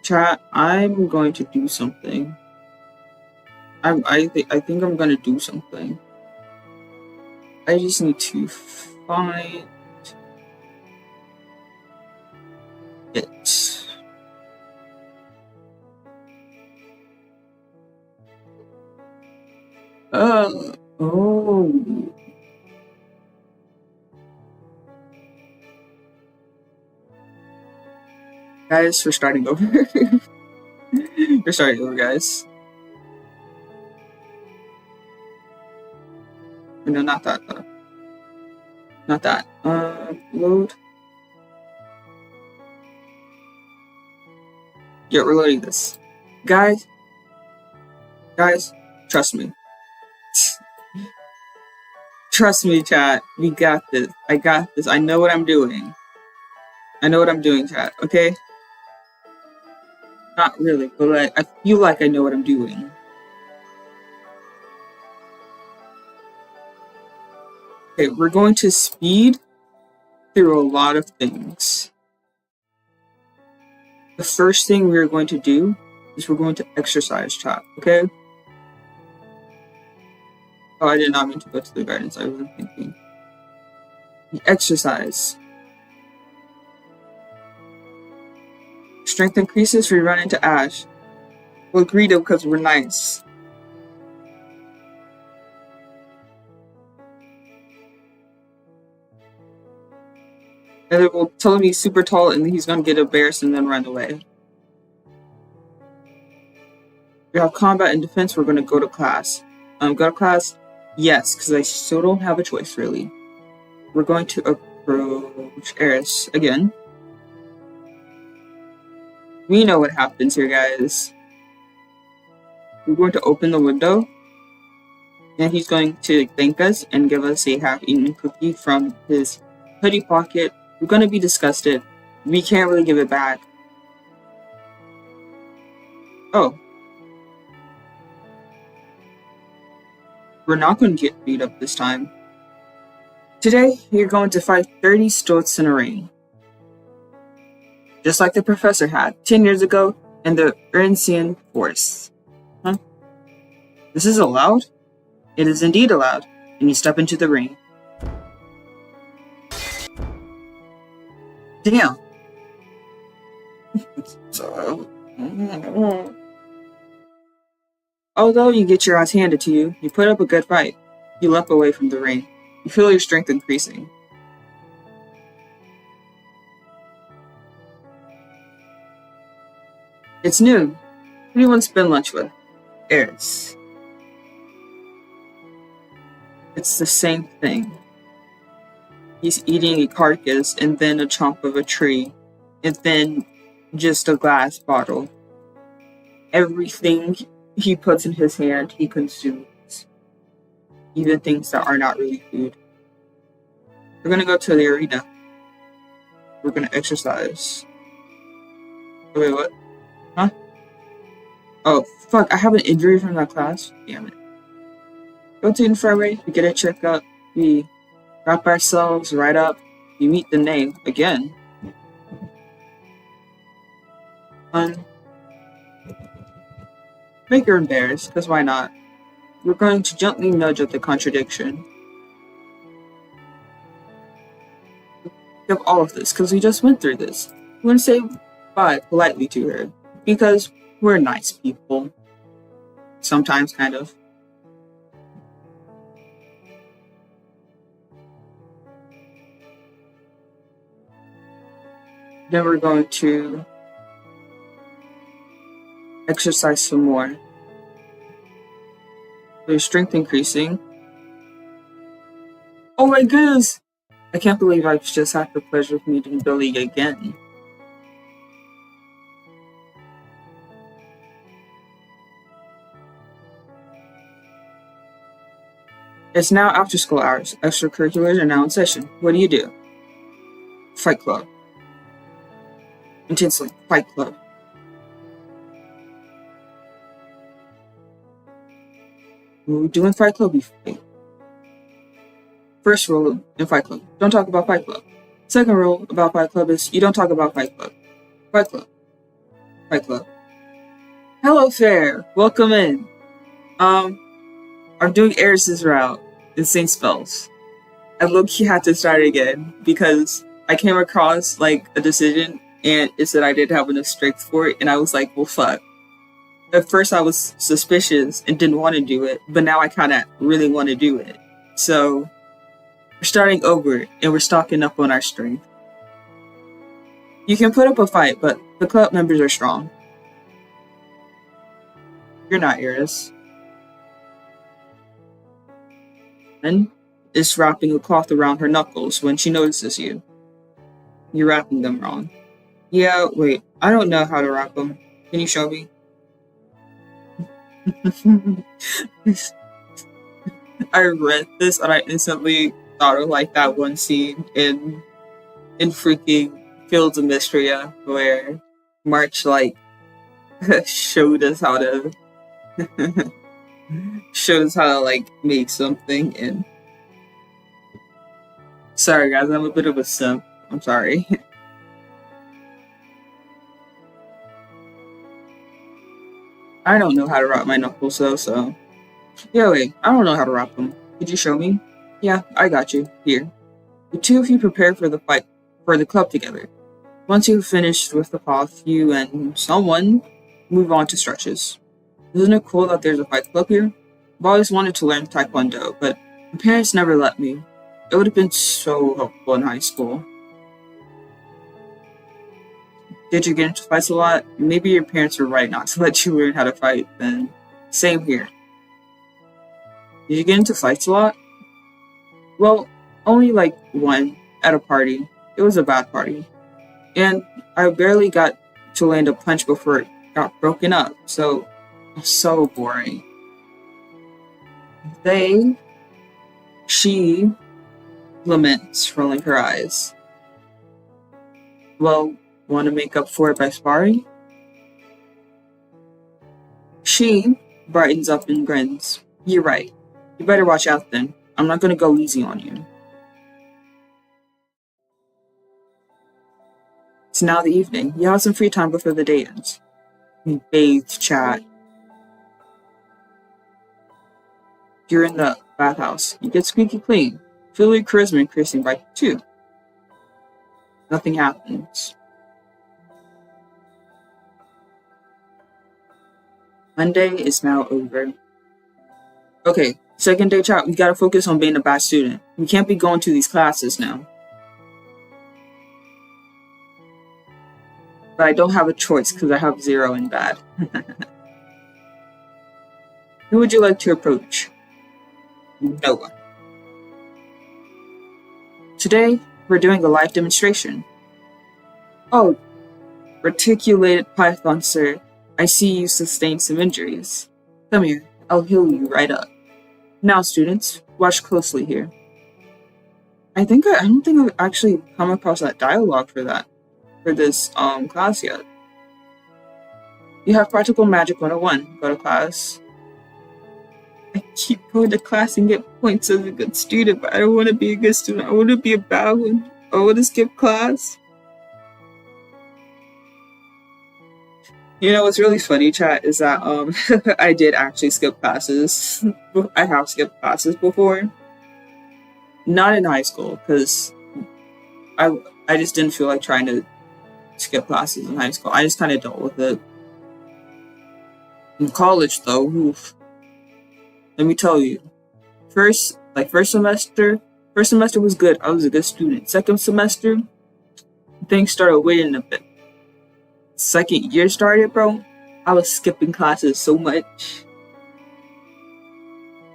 Chat, I'm going to do something. I think I'm gonna do something. I just need to find it. Oh. Guys, we're starting over. We're starting over, guys. No, not that, though. Not that. Load. Yeah, we're loading this. Guys, trust me. Trust me, chat. We got this. I got this. I know what I'm doing. I know what I'm doing, chat. Okay? Not really, but like, I feel like I know what I'm doing. Okay, we're going to speed through a lot of things. The first thing we're going to do is we're going to exercise, chat. Okay? Oh, I did not mean to go to the gardens. I wasn't thinking. The exercise. Strength increases, we run into Ash. We'll greet him because we're nice. And then we'll tell him he's super tall and he's gonna get embarrassed and then run away. We have combat and defense, we're gonna go to class. Go to class? Yes, because I still don't have a choice, really. We're going to approach Eris again. We know what happens here, guys. We're going to open the window, and he's going to thank us and give us a half-eaten cookie from his hoodie pocket. We're going to be disgusted. We can't really give it back. Oh. We're not going to get beat up this time. Today, you're going to fight 30 stoats in a ring. Just like the professor had 10 years ago in the Ernsian Forest. Huh? This is allowed? It is indeed allowed, and you step into the ring. Damn. Although you get your ass handed to you, you put up a good fight. You limp away from the ring. You feel your strength increasing. It's noon. Who do you want to spend lunch with? Eris. It's the same thing. He's eating a carcass and then a chunk of a tree and then just a glass bottle. Everything he puts in his hand, he consumes. Even things that are not really food. We're gonna go to the arena. We're gonna exercise. Wait, what? Huh? Oh, fuck, I have an injury from that class? Damn it. Go to the infirmary, we get a checkup, we wrap ourselves right up, we meet the name again. Make her embarrassed, because why not? We're going to gently nudge at the contradiction. Of all of this, because we just went through this. We're going to say bye politely to her, because we're nice people. Sometimes, kind of. Then we're going to exercise some more. There's strength increasing. Oh my goodness! I can't believe I've just had the pleasure of meeting Billy again. It's now after school hours. Extracurriculars are now in session. What do you do? Fight club. Intensely. Fight club. When we do in Fight Club, we fight. First rule in Fight Club, don't talk about Fight Club. Second rule about Fight Club is you don't talk about Fight Club. Fight Club. Fight Club. Hello, Fair. Welcome in. I'm doing Eris's route in Saint Spells. I low-key had to start again because I came across like a decision and it said I didn't have enough strength for it, and I was like, well, fuck. At first I was suspicious and didn't want to do it, but now I kind of really want to do it. So we're starting over and we're stocking up on our strength. You can put up a fight, but the club members are strong. You're not, Eris. And is wrapping a cloth around her knuckles when she notices you. You're wrapping them wrong. Yeah, wait, I don't know how to wrap them. Can you show me? I read this and I instantly thought of like that one scene in freaking Fields of Mystria where March like showed us how to like make something. And sorry guys, I'm a bit of a simp. I'm sorry. I don't know how to wrap my knuckles though, so yeah, wait, I don't know how to wrap them. Could you show me? Yeah, I got you. Here. The two of you prepare for the fight for the club together. Once you've finished with the path, you and someone move on to stretches. Isn't it cool that there's a fight club here? I've always wanted to learn Taekwondo, but my parents never let me. It would have been so helpful in high school. Did you get into fights a lot? Maybe your parents were right not to let you learn how to fight, then same here. Did you get into fights a lot? Well, only like one at a party. It was a bad party. And I barely got to land a punch before it got broken up, so boring. She laments, rolling her eyes. Well, want to make up for it by sparring? She brightens up and grins. You're right. You better watch out then. I'm not gonna go easy on you. It's now the evening. You have some free time before the day ends. We bathe, chat. You're in the bathhouse. You get squeaky clean. Feel your charisma increasing by 2. Nothing happens. Monday is now over. Okay, second day chat. We gotta focus on being a bad student. We can't be going to these classes now. But I don't have a choice because I have 0 in bad. Who would you like to approach? Noah. Today, we're doing a live demonstration. Oh, reticulated python, sir. I see you sustained some injuries. Come here, I'll heal you right up. Now, students, watch closely here. I don't think I've actually come across that dialogue for this class yet. You have Practical Magic 101. Go to class. I keep going to class and get points as a good student, but I don't want to be a good student. I want to be a bad one. I want to skip class. You know what's really funny, chat, is that I did actually skip classes. I have skipped classes before. Not in high school, because I just didn't feel like trying to skip classes in high school. I just kind of dealt with it. In college, though, oof. Let me tell you, first semester was good. I was a good student. Second semester, things started waiting a bit. Second year started, bro. I was skipping classes so much.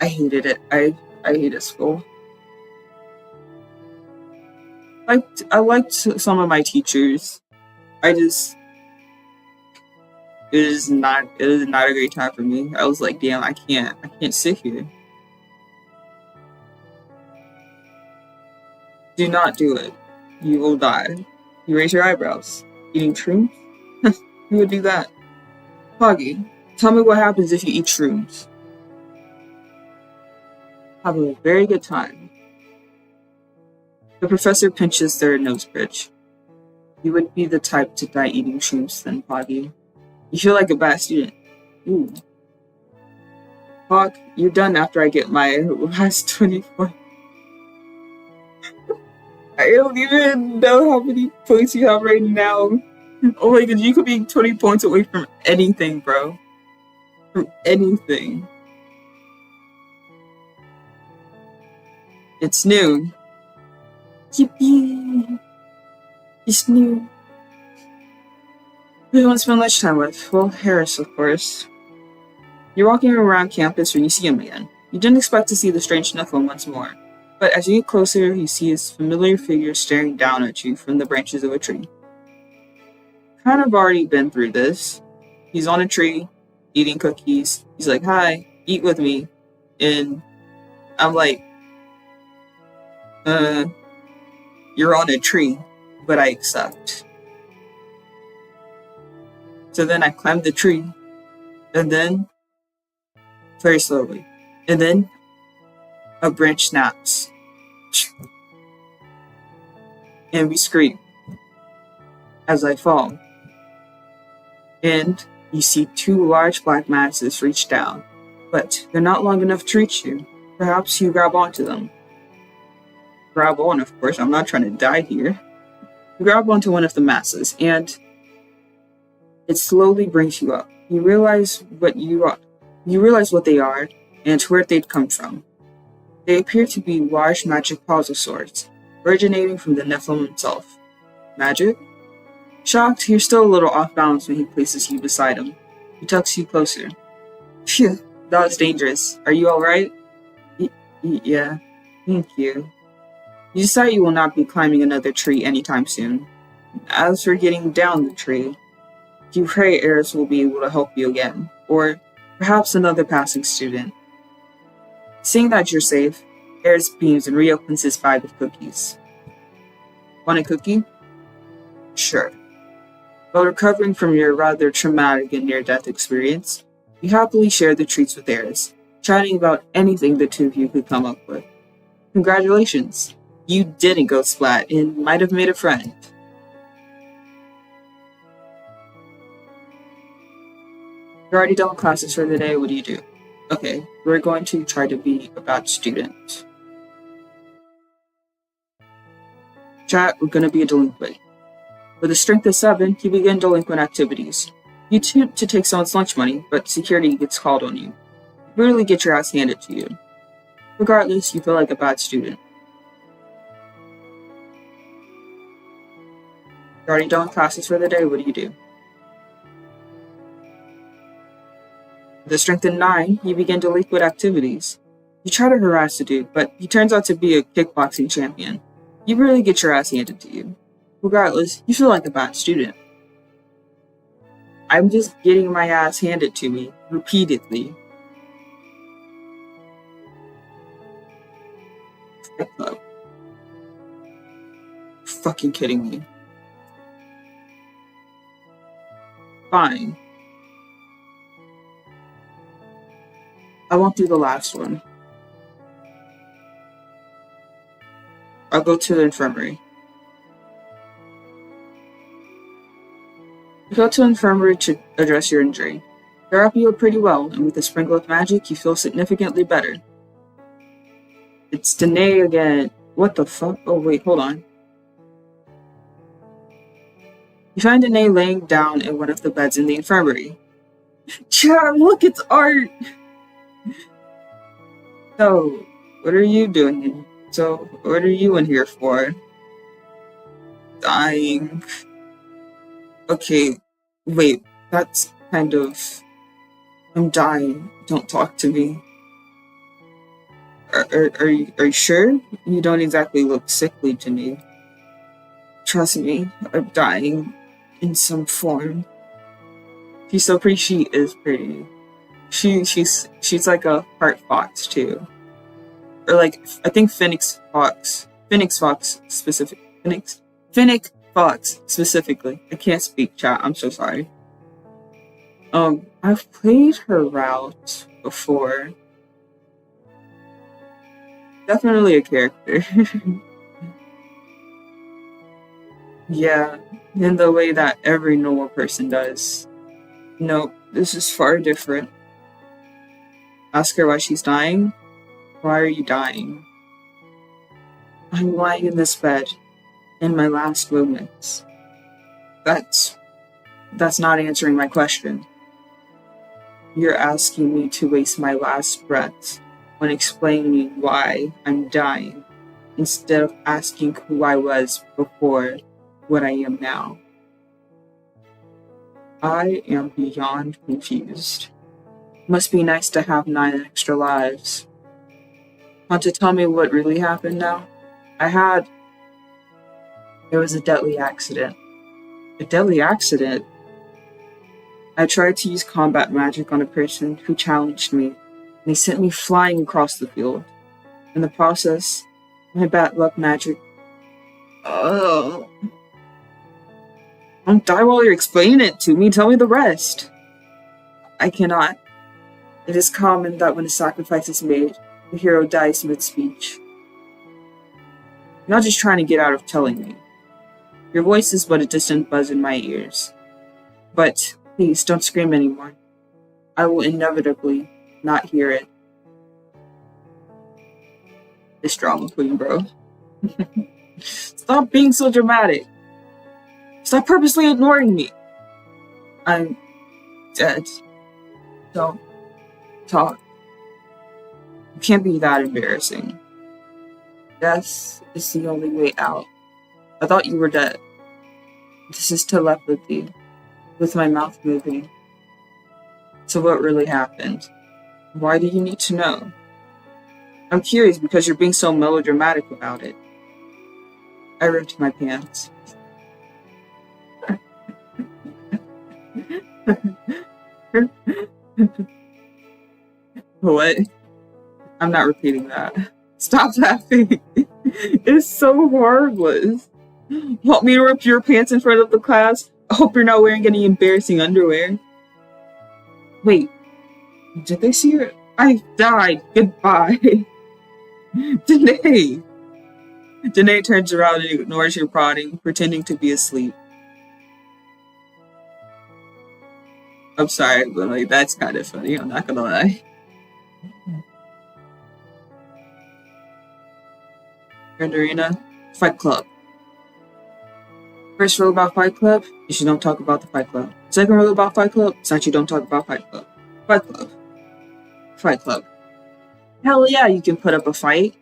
I hated it. I hated school. I liked some of my teachers. It is not a great time for me. I was like, damn, I can't sit here. Do not do it. You will die. You raise your eyebrows. Eating shrooms? Who would do that? Foggy, tell me what happens if you eat shrooms. Have a very good time. The professor pinches their nose bridge. You would be the type to die eating shrooms then, Foggy. You feel like a bad student. Ooh. Hawk, you're done after I get my last 24. I don't even know how many points you have right now. Oh my god, you could be 20 points away from anything, bro. From anything. It's noon. Yippee! It's noon. Who do you want to spend lunchtime with? Well, Harris, of course. You're walking around campus when you see him again. You didn't expect to see the strange Snuffle once more. But as you get closer, you see his familiar figure staring down at you from the branches of a tree. Kind of already been through this. He's on a tree, eating cookies. He's like, hi, eat with me. And I'm like, you're on a tree, but I accept. So then I climb the tree, and then, very slowly, and then a branch snaps, and we scream as I fall. And you see two large black masses reach down, but they're not long enough to reach you. Perhaps you grab onto them. Grab on, of course, I'm not trying to die here. You grab onto one of the masses, and it slowly brings you up. You realize what they are, and where they'd come from. They appear to be large magic paws of sorts, originating from the Nephilim himself. Magic? Shocked, you're still a little off balance when he places you beside him. He tucks you closer. Phew, that was dangerous. Are you alright? Yeah, thank you. You decide you will not be climbing another tree anytime soon. As for getting down the tree, you pray Eris will be able to help you again, or perhaps another passing student. Seeing that you're safe, Eris beams and reopens his bag of cookies. Want a cookie? Sure. While recovering from your rather traumatic and near-death experience, you happily share the treats with Eris, chatting about anything the two of you could come up with. Congratulations! You didn't go splat and might have made a friend. You're already done with classes for the day, what do you do? Okay, we're going to try to be a bad student. Chat, we're going to be a delinquent. With a strength of 7, you begin delinquent activities. You attempt to take someone's lunch money, but security gets called on you. You brutally get your ass handed to you. Regardless, you feel like a bad student. You're already done with classes for the day, what do you do? With a strength of 9, you begin delinquent activities. You try to harass the dude, but he turns out to be a kickboxing champion. You really get your ass handed to you. Regardless, you feel like a bad student. I'm just getting my ass handed to me, repeatedly. Fight Club. Fucking kidding me. Fine. I won't do the last one. I'll go to the infirmary. You go to the infirmary to address your injury. Therapy went pretty well, and with a sprinkle of magic, you feel significantly better. It's Danae again. What the fuck? Oh wait, hold on. You find Danae laying down in one of the beds in the infirmary. Chat, look, it's art! So, what are you doing? What are you in here for? Dying. Okay, wait, that's kind of... I'm dying. Don't talk to me. Are you sure? You don't exactly look sickly to me. Trust me, I'm dying in some form. She's so pretty, she is pretty. She's like a part fox too. Or like, I think Phoenix Fox specifically. I can't speak, chat, I'm so sorry. I've played her route before. Definitely a character. Yeah, in the way that every normal person does. Nope, this is far different. Ask her why she's dying. Why are you dying? I'm lying in this bed in my last moments. That's not answering my question. You're asking me to waste my last breaths when explaining why I'm dying, instead of asking who I was before what I am now. I am beyond confused. Must be nice to have 9 extra lives. Want to tell me what really happened now? There was a deadly accident. A deadly accident? I tried to use combat magic on a person who challenged me, and they sent me flying across the field. In the process, my bad luck magic. Oh. Don't die while you're explaining it to me. Tell me the rest. I cannot. It is common that when a sacrifice is made, the hero dies mid-speech. You're not just trying to get out of telling me. Your voice is but a distant buzz in my ears. But please, don't scream anymore. I will inevitably not hear it. This drama queen, bro. Stop being so dramatic. Stop purposely ignoring me. I'm dead. Don't talk. It can't be that embarrassing. Death is the only way out. I thought you were dead. This is telepathy, with my mouth moving. So what really happened? Why do you need to know? I'm curious because you're being so melodramatic about it. I ripped my pants. What? I'm not repeating that. Stop laughing. It's so harmless. Want me to rip your pants in front of the class? I hope you're not wearing any embarrassing underwear. Wait, did they see her? I died. Goodbye. Danae! Danae turns around and ignores your prodding, pretending to be asleep. I'm sorry, but like that's kind of funny, I'm not gonna lie. Grand Arena, Fight Club. First rule about Fight Club is you don't talk about the Fight Club. Second rule about Fight Club is that you don't talk about Fight Club. Fight Club. Fight Club. Hell yeah, you can put up a fight.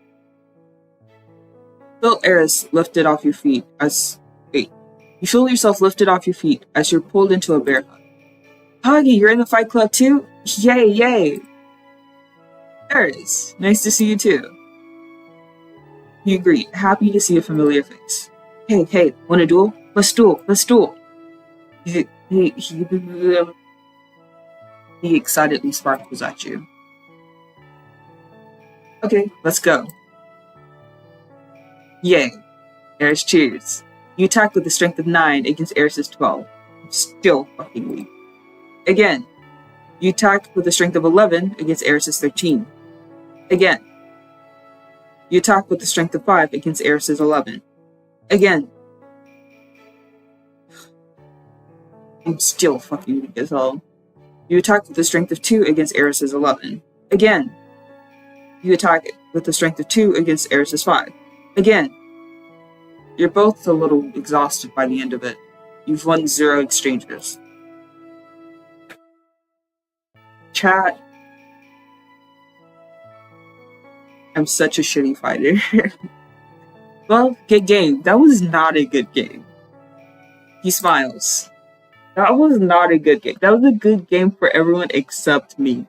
Feel Eris lifted off your feet as... Wait. You feel yourself lifted off your feet as you're pulled into a bear hug. Huggy, you're in the Fight Club too? Yay, yay! Eris, nice to see you too. You greet, happy to see a familiar face. Hey, wanna duel? Let's duel. He excitedly sparkles at you. Okay, let's go. Yay. Eris cheers. You attack with the strength of 9 against Eris's 12. Still fucking weak. Again. You attack with the strength of 11 against Eris's 13. Again. You attack with the strength of 5 against Eris's 11. Again. I'm still fucking weak as hell. You attack with the strength of 2 against Eris's 11. Again. You attack with the strength of 2 against Eris's 5. Again. You're both a little exhausted by the end of it. You've won 0 exchanges. Chat. I'm such a shitty fighter. Well, good game. That was not a good game. He smiles. That was not a good game. That was a good game for everyone except me.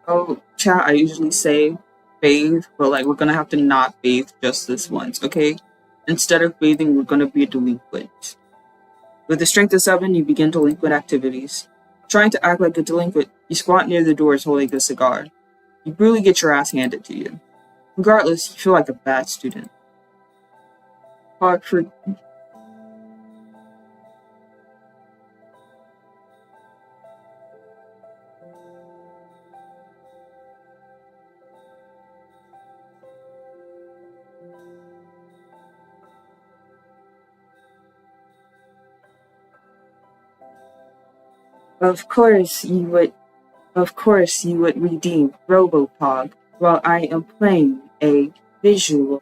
Oh, chat, I usually say bathe, but like we're gonna have to not bathe just this once, okay? Instead of bathing, we're gonna be delinquent. With a strength of 7, you begin delinquent activities. Trying to act like a delinquent, you squat near the doors holding a cigar. You brutally get your ass handed to you. Regardless, you feel like a bad student. Of course you would redeem Robopog while I am playing a visual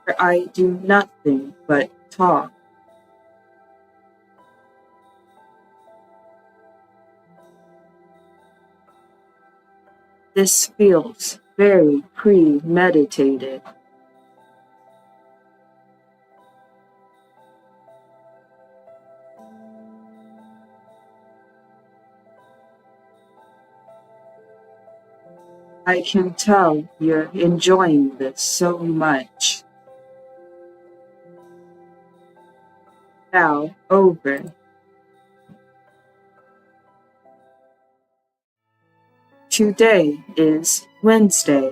where I do nothing but talk. This feels very premeditated. I can tell you're enjoying this so much. Now, over. Today is Wednesday.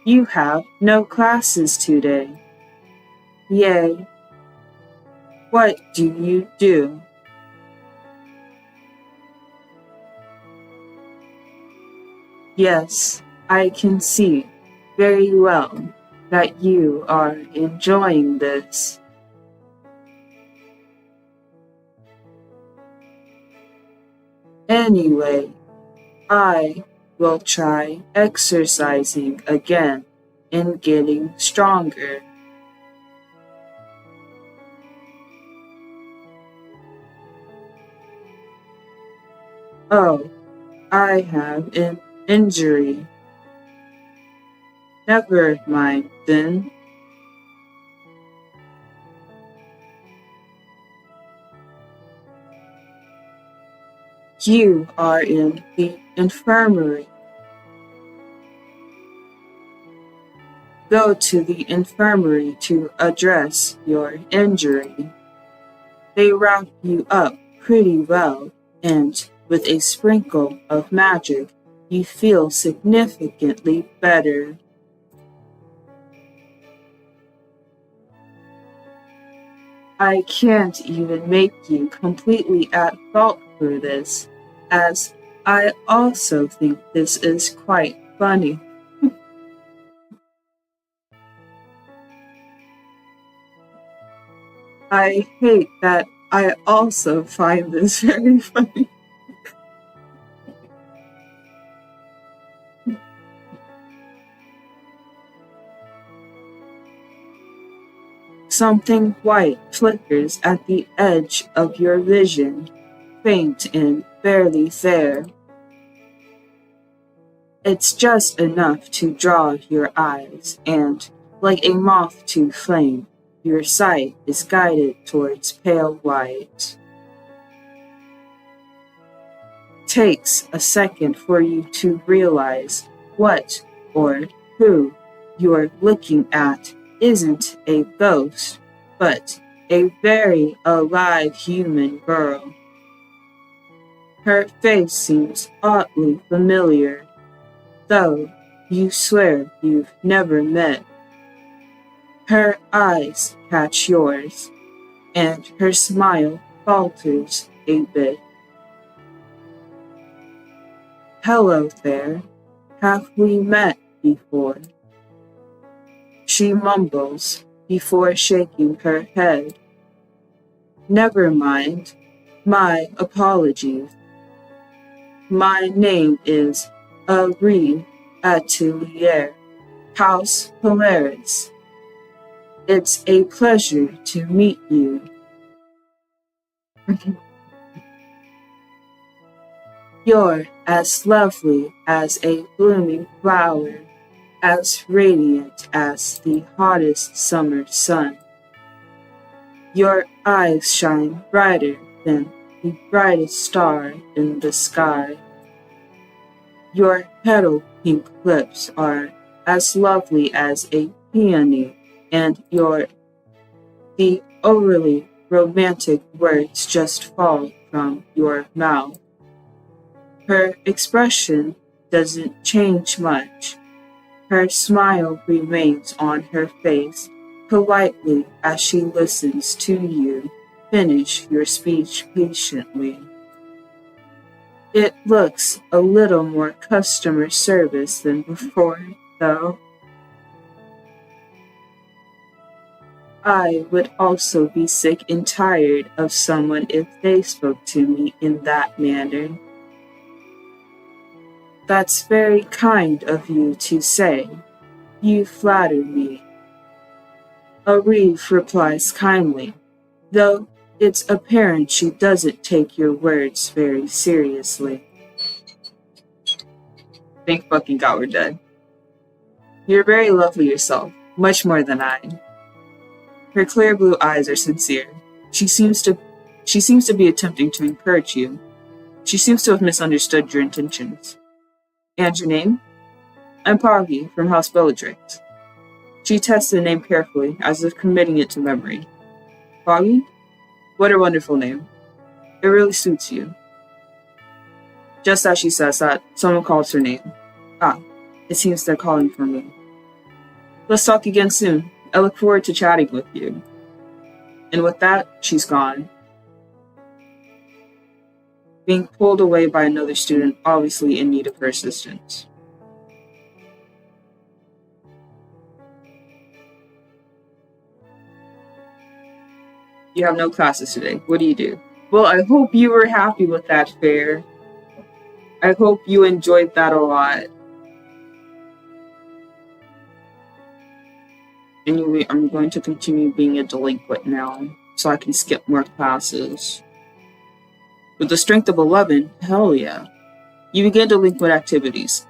You have no classes today. Yay. What do you do? Yes, I can see very well that you are enjoying this. Anyway, I will try exercising again and getting stronger. Oh, I have an injury. Never mind then. You are in the infirmary. Go to the infirmary to address your injury. They wrap you up pretty well, and with a sprinkle of magic, you feel significantly better. I can't even make you completely at fault for this, as I also think this is quite funny. I hate that I also find this very funny. Something white flickers at the edge of your vision, faint and barely there. It's just enough to draw your eyes, and, like a moth to flame, your sight is guided towards pale white. Takes a second for you to realize what or who you're looking at isn't a ghost, but a very alive human girl. Her face seems oddly familiar, though you swear you've never met. Her eyes catch yours, and her smile falters a bit. Hello there, have we met before? She mumbles before shaking her head. Never mind, my apologies. My name is Henri Atelier, House Polaris. It's a pleasure to meet you. You're as lovely as a blooming flower, as radiant as the hottest summer sun. Your eyes shine brighter than the brightest star in the sky. Your petal pink lips are as lovely as a peony, and the overly romantic words just fall from your mouth. Her expression doesn't change much. Her smile remains on her face, politely as she listens to you finish your speech patiently. It looks a little more customer service than before, though. I would also be sick and tired of someone if they spoke to me in that manner. That's very kind of you to say. You flatter me. Arif replies kindly, though it's apparent she doesn't take your words very seriously. Thank fucking God we're dead. You're very lovely yourself, much more than I. Her clear blue eyes are sincere. She seems to be attempting to encourage you. She seems to have misunderstood your intentions. And your name? I'm Poggy from House Bellatrix. She tests the name carefully, as if committing it to memory. Poggy? What a wonderful name. It really suits you. Just as she says that, someone calls her name. Ah, it seems they're calling for me. Let's talk again soon. I look forward to chatting with you. And with that, she's gone, being pulled away by another student obviously in need of her assistance. You have no classes today. What do you do? Well, I hope you were happy with that fair. I hope you enjoyed that a lot. Anyway, I'm going to continue being a delinquent now, so I can skip more classes. With the strength of 11, hell yeah. You begin delinquent activities.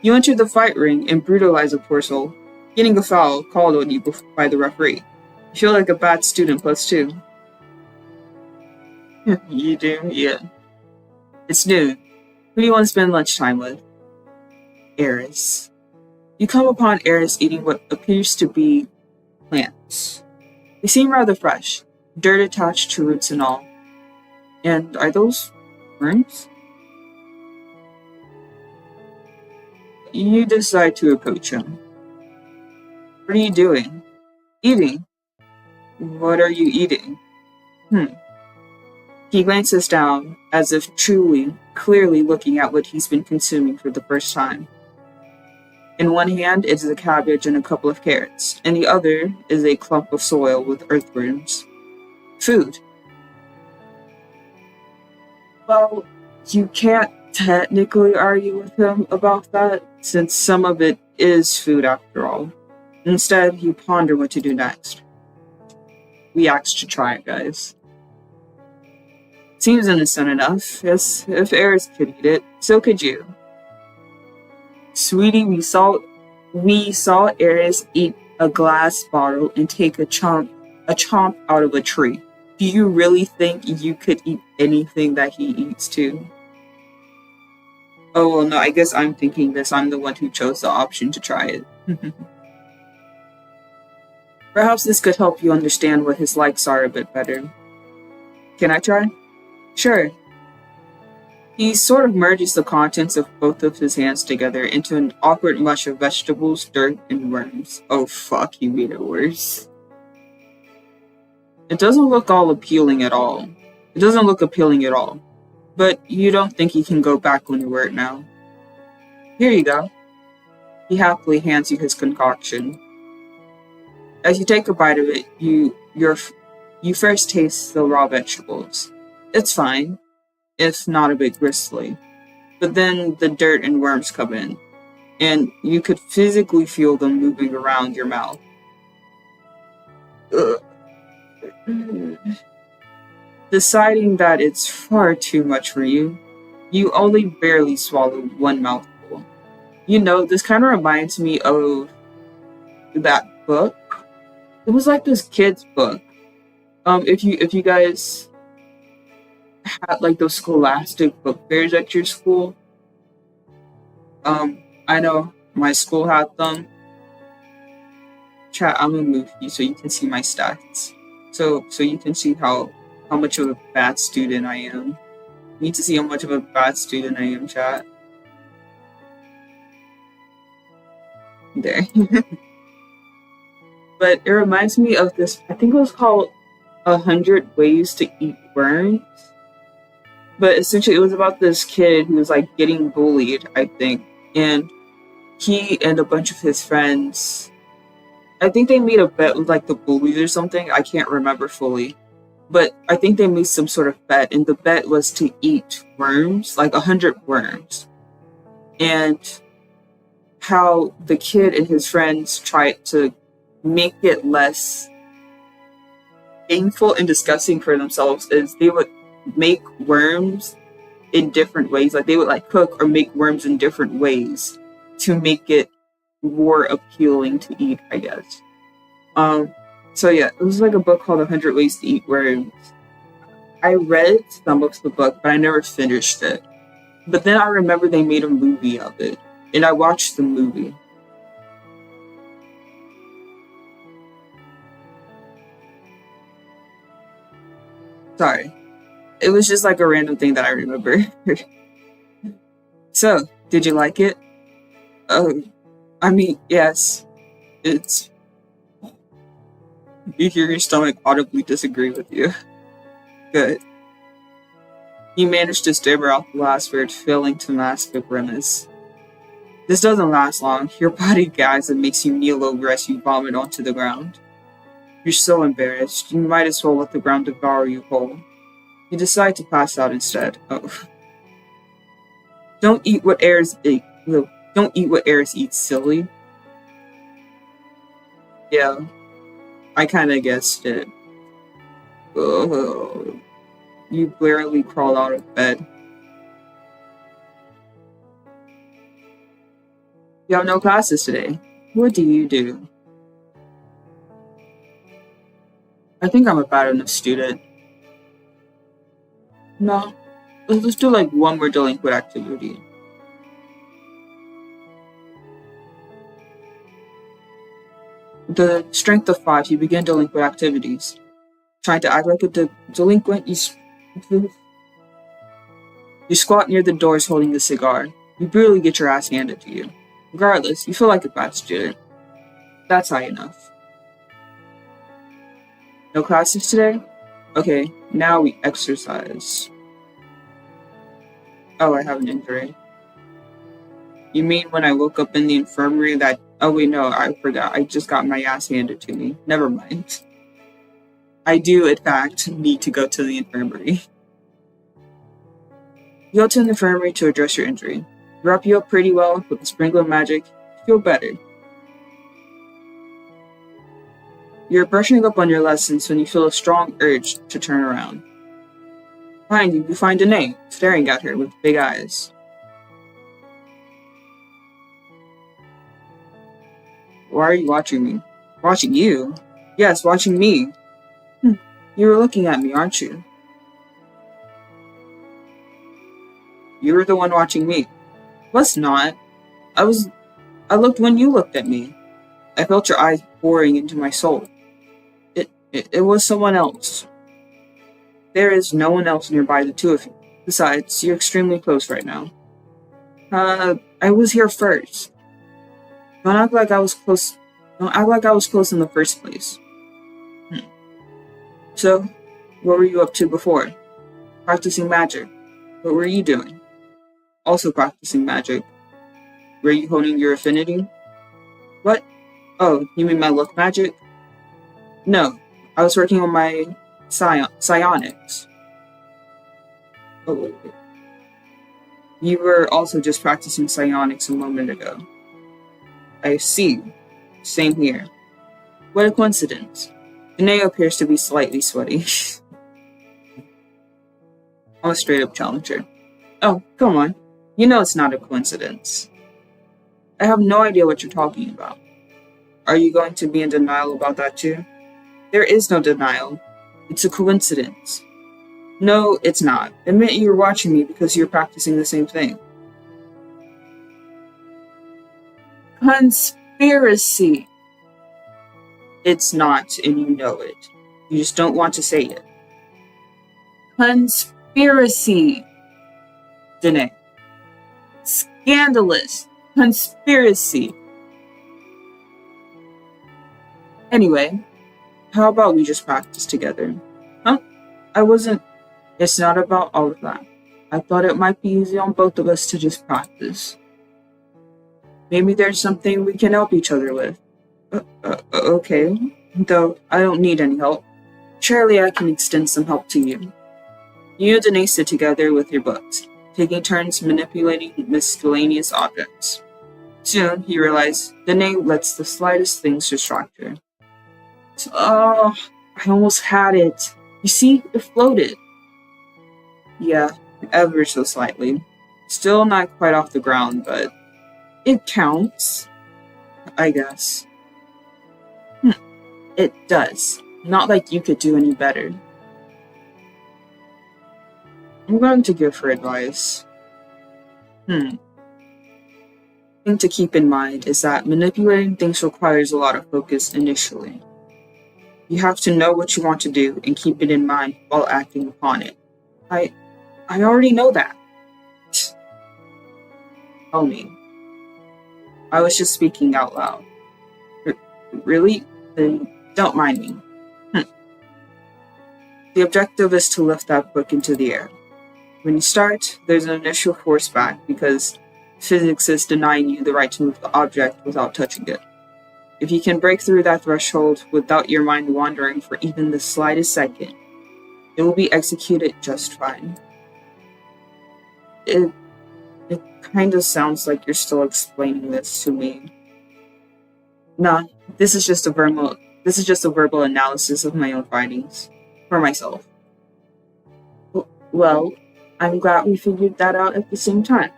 You enter the fight ring and brutalize a poor soul, getting a foul called on you by the referee. You feel like a bad student +2. You do? Yeah. It's noon. Who do you want to spend lunchtime with? Eris. You come upon Eris eating what appears to be plants. They seem rather fresh, dirt attached to roots and all. And are those worms? You decide to approach him. What are you doing? Eating. What are you eating? He glances down, as if truly, clearly looking at what he's been consuming for the first time. In one hand is a cabbage and a couple of carrots, and the other is a clump of soil with earthworms. Food. Well, you can't technically argue with him about that, since some of it is food after all. Instead, you ponder what to do next. We asked to try it, guys. Seems innocent enough. Yes, if Eris could eat it, so could you. Sweetie, we saw Eris eat a glass bottle and take a chomp out of a tree. Do you really think you could eat anything that he eats too? Oh, well, no, I guess I'm thinking this. I'm the one who chose the option to try it. Perhaps this could help you understand what his likes are a bit better. Can I try? Sure. He sort of merges the contents of both of his hands together into an awkward mush of vegetables, dirt, and worms. Oh fuck, he made it worse. It doesn't look appealing at all. But you don't think he can go back on your word now. Here you go. He happily hands you his concoction. As you take a bite of it, you first taste the raw vegetables. It's fine, if not a bit gristly. But then the dirt and worms come in, and you could physically feel them moving around your mouth. Ugh. Deciding that it's far too much for you, you only barely swallow one mouthful. You know, this kind of reminds me of that book. It was like this kid's book. If you guys had like those scholastic book fairs at your school, I know my school had them. Chat, I'm gonna move you so you can see my stats. So you can see how much of a bad student I am. You need to see how much of a bad student I am, chat. There. But it reminds me of this, I think it was called 100 Ways to Eat Worms. But essentially it was about this kid who was like getting bullied, I think. And he and a bunch of his friends, I think they made a bet with like the bullies or something. I can't remember fully. But I think they made some sort of bet. And the bet was to eat worms, like 100 worms. And how the kid and his friends tried to make it less painful and disgusting for themselves is they would make worms in different ways. Like they would like cook or make worms in different ways to make it more appealing to eat, I guess. So yeah, it was like a book called 100 Ways to Eat Worms. I read some of the book, but I never finished it. But then I remember they made a movie of it, and I watched the movie. Sorry. It was just like a random thing that I remember. So, did you like it? Oh, I mean, yes. It's... You hear your stomach audibly disagree with you. Good. You manage to stammer out the last word, failing to mask a grimace. This doesn't last long. Your body gags and makes you kneel over as you vomit onto the ground. You're so embarrassed, you might as well let the ground devour you whole. You decide to pass out instead. Oh. Don't eat what Ares eats, silly. Yeah, I kinda guessed it. Oh. You barely crawled out of bed. You have no classes today. What do you do? I think I'm a bad enough student. No, let's do like one more delinquent activity. The strength of 5, you begin delinquent activities. Trying to act like a delinquent, you squat near the doors holding the cigar. You brutally get your ass handed to you. Regardless, you feel like a bad student. That's high enough. No classes today? Okay, now we exercise. Oh, I have an injury. You mean when I woke up in the infirmary that... Oh wait, no, I forgot. I just got my ass handed to me. Never mind. I do, in fact, need to go to the infirmary. You go to the infirmary to address your injury. Wrap you up pretty well with a sprinkle of magic. Feel better. You're brushing up on your lessons when you feel a strong urge to turn around. Behind you, you find Danae, staring at her with big eyes. Why are you watching me? Watching you? Yes, watching me. You were looking at me, aren't you? You were the one watching me. Was not. I looked when you looked at me. I felt your eyes boring into my soul. It was someone else. There is no one else nearby the two of you. Besides, you're extremely close right now. I was here first. Don't act like I was close in the first place. So, what were you up to before? Practicing magic. What were you doing? Also practicing magic. Were you honing your affinity? What? Oh, you mean my look magic? No, I was working on my psionics. Oh, wait. You were also just practicing psionics a moment ago. I see. Same here. What a coincidence. Danae appears to be slightly sweaty. I'm a straight-up challenger. Oh, come on. You know it's not a coincidence. I have no idea what you're talking about. Are you going to be in denial about that too? There is no denial. It's a coincidence. No, it's not. Admit you were watching me because you're practicing the same thing. Conspiracy! It's not, and you know it. You just don't want to say it. Conspiracy! Danae. Scandalous! Conspiracy! Anyway, how about we just practice together? Huh? It's not about all of that. I thought it might be easy on both of us to just practice. Maybe there's something we can help each other with. Okay. Though I don't need any help. Surely I can extend some help to you. You and Danae sit together with your books, taking turns manipulating miscellaneous objects. Soon, you realize Danae lets the slightest things distract her. Oh, I almost had it. You see, it floated. Yeah, ever so slightly. Still not quite off the ground, but it counts, I guess. It does. Not like you could do any better. I'm going to give her advice. Thing to keep in mind is that manipulating things requires a lot of focus initially. You have to know what you want to do and keep it in mind while acting upon it. I already know that. tell me. I was just speaking out loud. Really? Then don't mind me. The objective is to lift that book into the air. When you start, there's an initial force back because physics is denying you the right to move the object without touching it. If you can break through that threshold without your mind wandering for even the slightest second, it will be executed just fine. It kind of sounds like you're still explaining this to me. Nah, this is just a verbal analysis of my own findings for myself. Well, I'm glad we figured that out at the same time.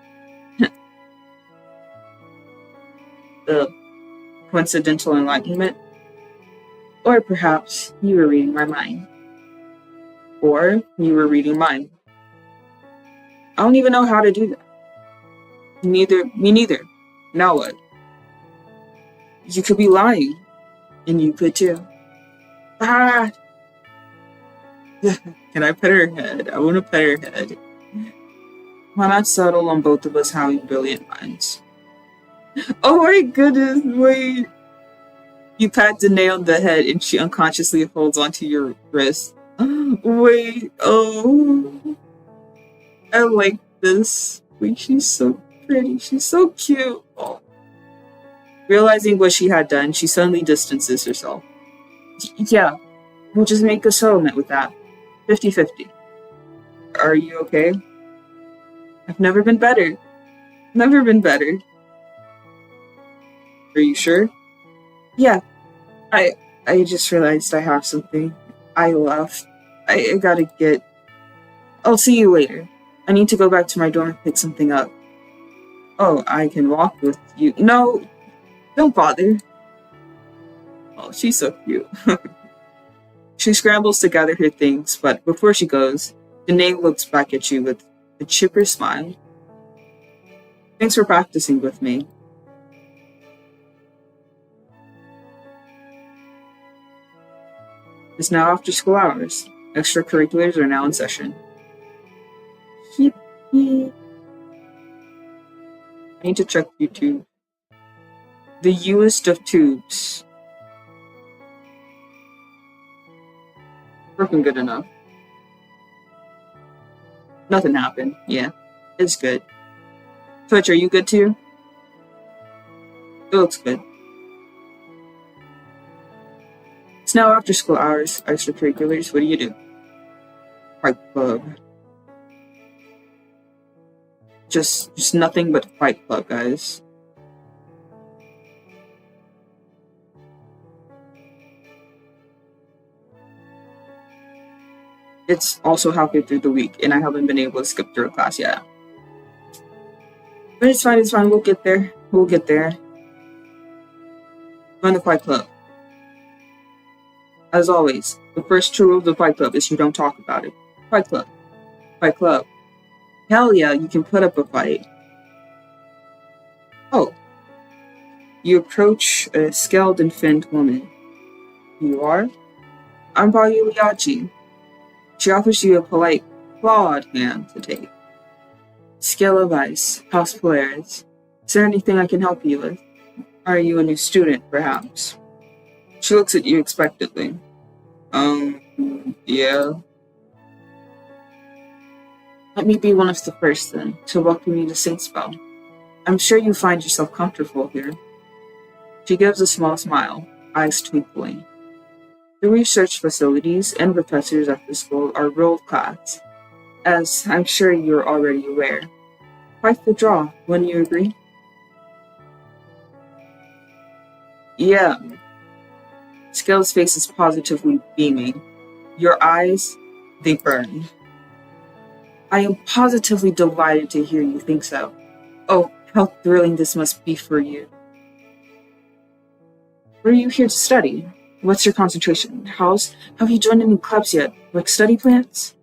The coincidental enlightenment? Or perhaps you were reading my mind. Or you were reading mine. I don't even know how to do that. Me neither. Now what? You could be lying. And you could too. Ah! Can I pet her head? I want to pet her head. Why not settle on both of us having brilliant minds? Oh my goodness, wait. You pat Danae on the head and she unconsciously holds onto your wrist. Wait, oh. I like this. Wait, she's so pretty. She's so cute. Oh. Realizing what she had done, she suddenly distances herself. Yeah, we'll just make a settlement with that. 50-50. Are you okay? I've never been better. Never been better. Are you sure? Yeah. I just realized I have something. I left. I gotta get... I'll see you later. I need to go back to my dorm and pick something up. Oh, I can walk with you. No, don't bother. Oh, she's so cute. She scrambles to gather her things, but before she goes, Danae looks back at you with a chipper smile. Thanks for practicing with me. It's now after school hours. Extracurriculars are now in session. Yippee. I need to check YouTube. The Uest of tubes. Working good enough. Nothing happened. Yeah, it's good. Twitch, are you good too? It looks good. It's now after school hours. Extracurriculars. What do you do? Fight club. Just nothing but fight club, guys. It's also halfway through the week, and I haven't been able to skip through a class yet. But it's fine, we'll get there. Join the Fight Club. As always, the first true rule of the Fight Club is you don't talk about it. Fight Club. Fight Club. Hell yeah, you can put up a fight. Oh. You approach a scaled and finned woman. You are? I'm More Pogliacciii. She offers you a polite, clawed hand to take. Scale of ice. House Polaris. Is there anything I can help you with? Are you a new student, perhaps? She looks at you expectantly. Yeah. Let me be one of the first, then, to welcome you to Saintspell. I'm sure you find yourself comfortable here. She gives a small smile, eyes twinkling. The research facilities and professors at the school are world-class, as I'm sure you're already aware. Quite the draw, wouldn't you agree? Yeah. Scale's face is positively beaming. Your eyes, they burn. I am positively delighted to hear you think so. Oh, how thrilling this must be for you. What are you here to study? What's your concentration? Have you joined any clubs yet? Like study plans?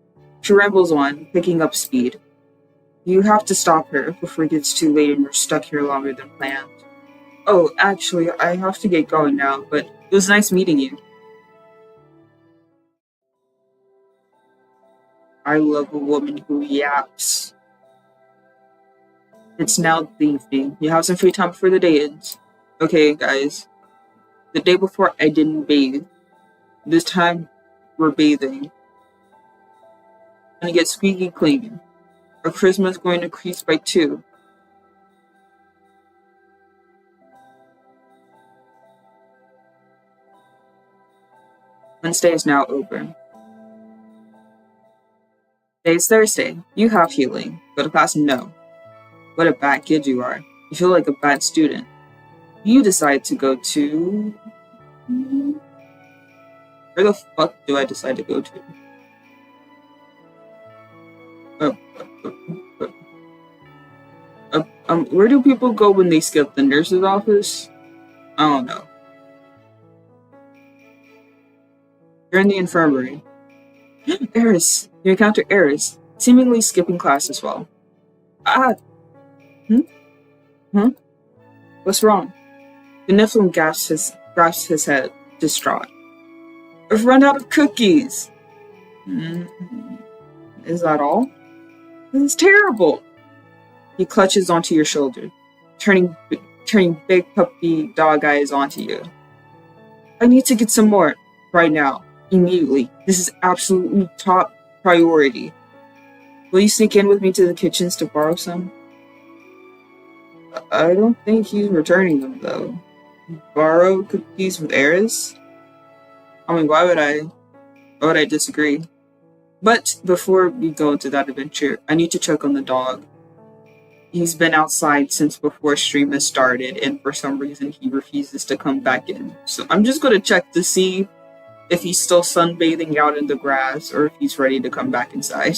She rambles on, picking up speed. You have to stop her before it gets too late and you're stuck here longer than planned. Oh, actually, I have to get going now, but it was nice meeting you. I love a woman who yaps. It's now the evening. You have some free time before the day ends. Okay, guys. The day before, I didn't bathe. This time, we're bathing. Gonna get squeaky clean. Our Christmas going to increase by 2. Wednesday is now over. Today's Thursday. You have healing. Go to class? No. What a bad kid you are. You feel like a bad student. You decide to go to... Where the fuck do I decide to go to? Where do people go when they skip the nurse's office? I don't know. You're in the infirmary. Eris. You encounter Eris, seemingly skipping class as well. Ah! What's wrong? The Nephilim grasps his head, distraught. I've run out of cookies! Is that all? This is terrible! He clutches onto your shoulder, turning big puppy dog eyes onto you. I need to get some more. Right now. Immediately. This is absolutely top priority. Will you sneak in with me to the kitchens to borrow some? I don't think he's returning them, though. Borrow cookies with Eris? I mean, why would I disagree? But before we go into that adventure, I need to check on the dog. He's been outside since before stream has started, and for some reason he refuses to come back in. So I'm just going to check to see if he's still sunbathing out in the grass or if he's ready to come back inside.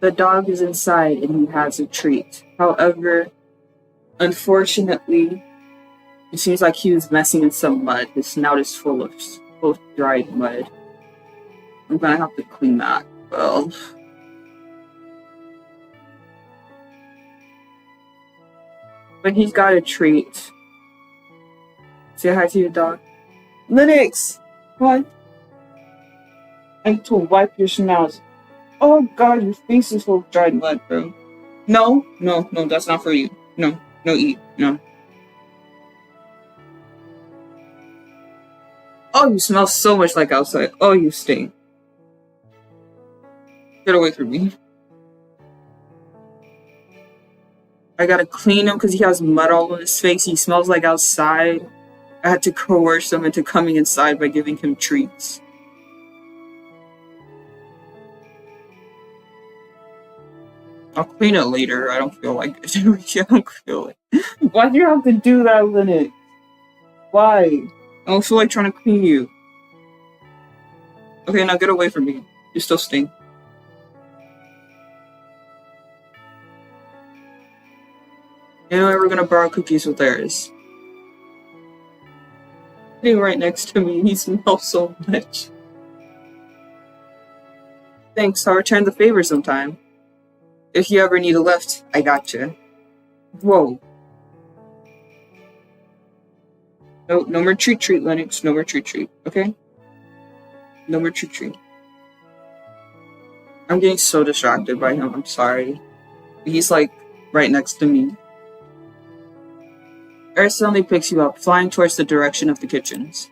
The dog is inside and he has a treat. However, unfortunately, it seems like he was messing in some mud. His snout is full of dried mud. I'm gonna have to clean that. Well, but he's got a treat. Say hi to your dog. Linux! What? I need to wipe your snout. Oh god, your face is full of dried mud, bro. No, that's not for you. No, eat. No. Oh, you smell so much like outside. Oh, you stink. Get away from me. I gotta clean him because he has mud all on his face. He smells like outside. I had to coerce him into coming inside by giving him treats. I'll clean it later. I don't feel like it. I don't feel it. Why do you have to do that, Linux? Why? I don't feel like trying to clean you. Okay, now get away from me. You still stink. You know, we're gonna borrow cookies with theirs. Sitting right next to me, he smells so much. Thanks, I'll return the favor sometime. If you ever need a lift, I gotcha. Whoa. No more treat, Linux. No more treat, okay? No more treat. I'm getting so distracted by him, I'm sorry. He's like right next to me. Air suddenly picks you up, flying towards the direction of the kitchens.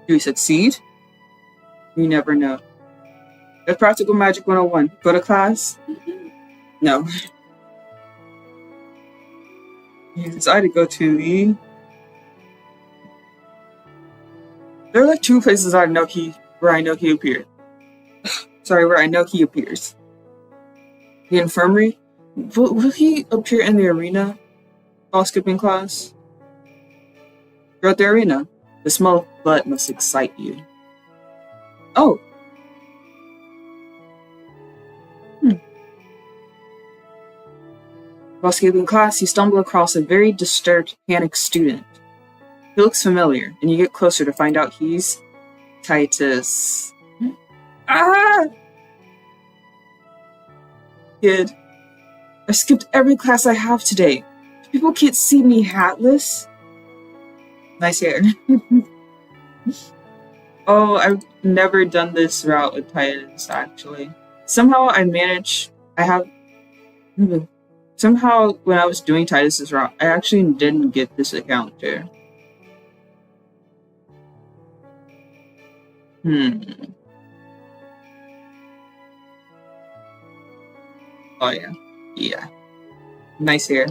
Do we succeed? You never know. That's Practical Magic 101. Go to class? No. You decided to go to the... There are like two places where I know he appeared. Sorry, where I know he appears. The infirmary? Will he appear in the arena while skipping class? You're at the arena. The smell of blood must excite you. Oh! While skipping class, you stumble across a very disturbed, panicked student. He looks familiar, and you get closer to find out he's Titus. Ah! Kid, I skipped every class I have today. People can't see me hatless. Nice hair. Oh, I've never done this route with Titus, actually. Somehow when I was doing Titus's route, I actually didn't get this encounter. Oh yeah. Yeah. Nice hair.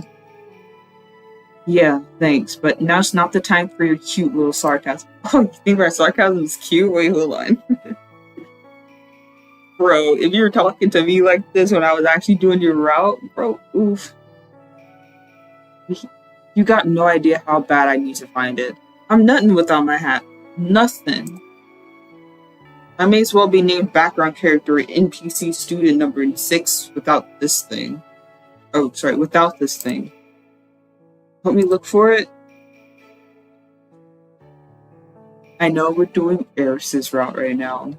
Yeah, thanks, but now's not the time for your cute little sarcasm. Oh, you think my sarcasm is cute? Wait, hold on. Bro, if you were talking to me like this when I was actually doing your route, bro, oof. You got no idea how bad I need to find it. I'm nothing without my hat. Nothing. I may as well be named background character NPC student number 6 without this thing. Oh, sorry, without this thing. Help me look for it. I know we're doing Eris's route right now,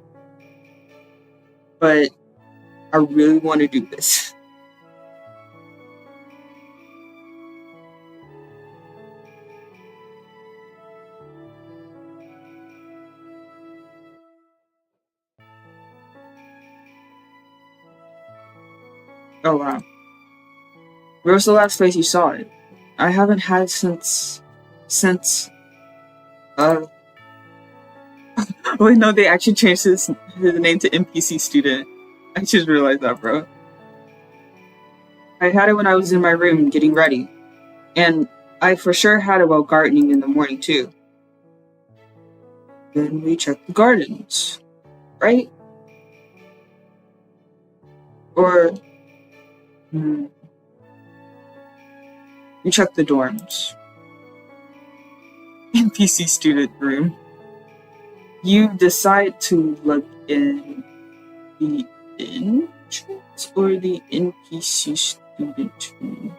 but I really want to do this. Oh wow. Where was the last place you saw it? I haven't had since wait, no, they actually changed his name to NPC student. I just realized that, bro. I had it when I was in my room getting ready. And I for sure had it while gardening in the morning too. Then we checked the gardens, right? Or you check the dorms. NPC student room. You decide to look in the entrance or the NPC student room.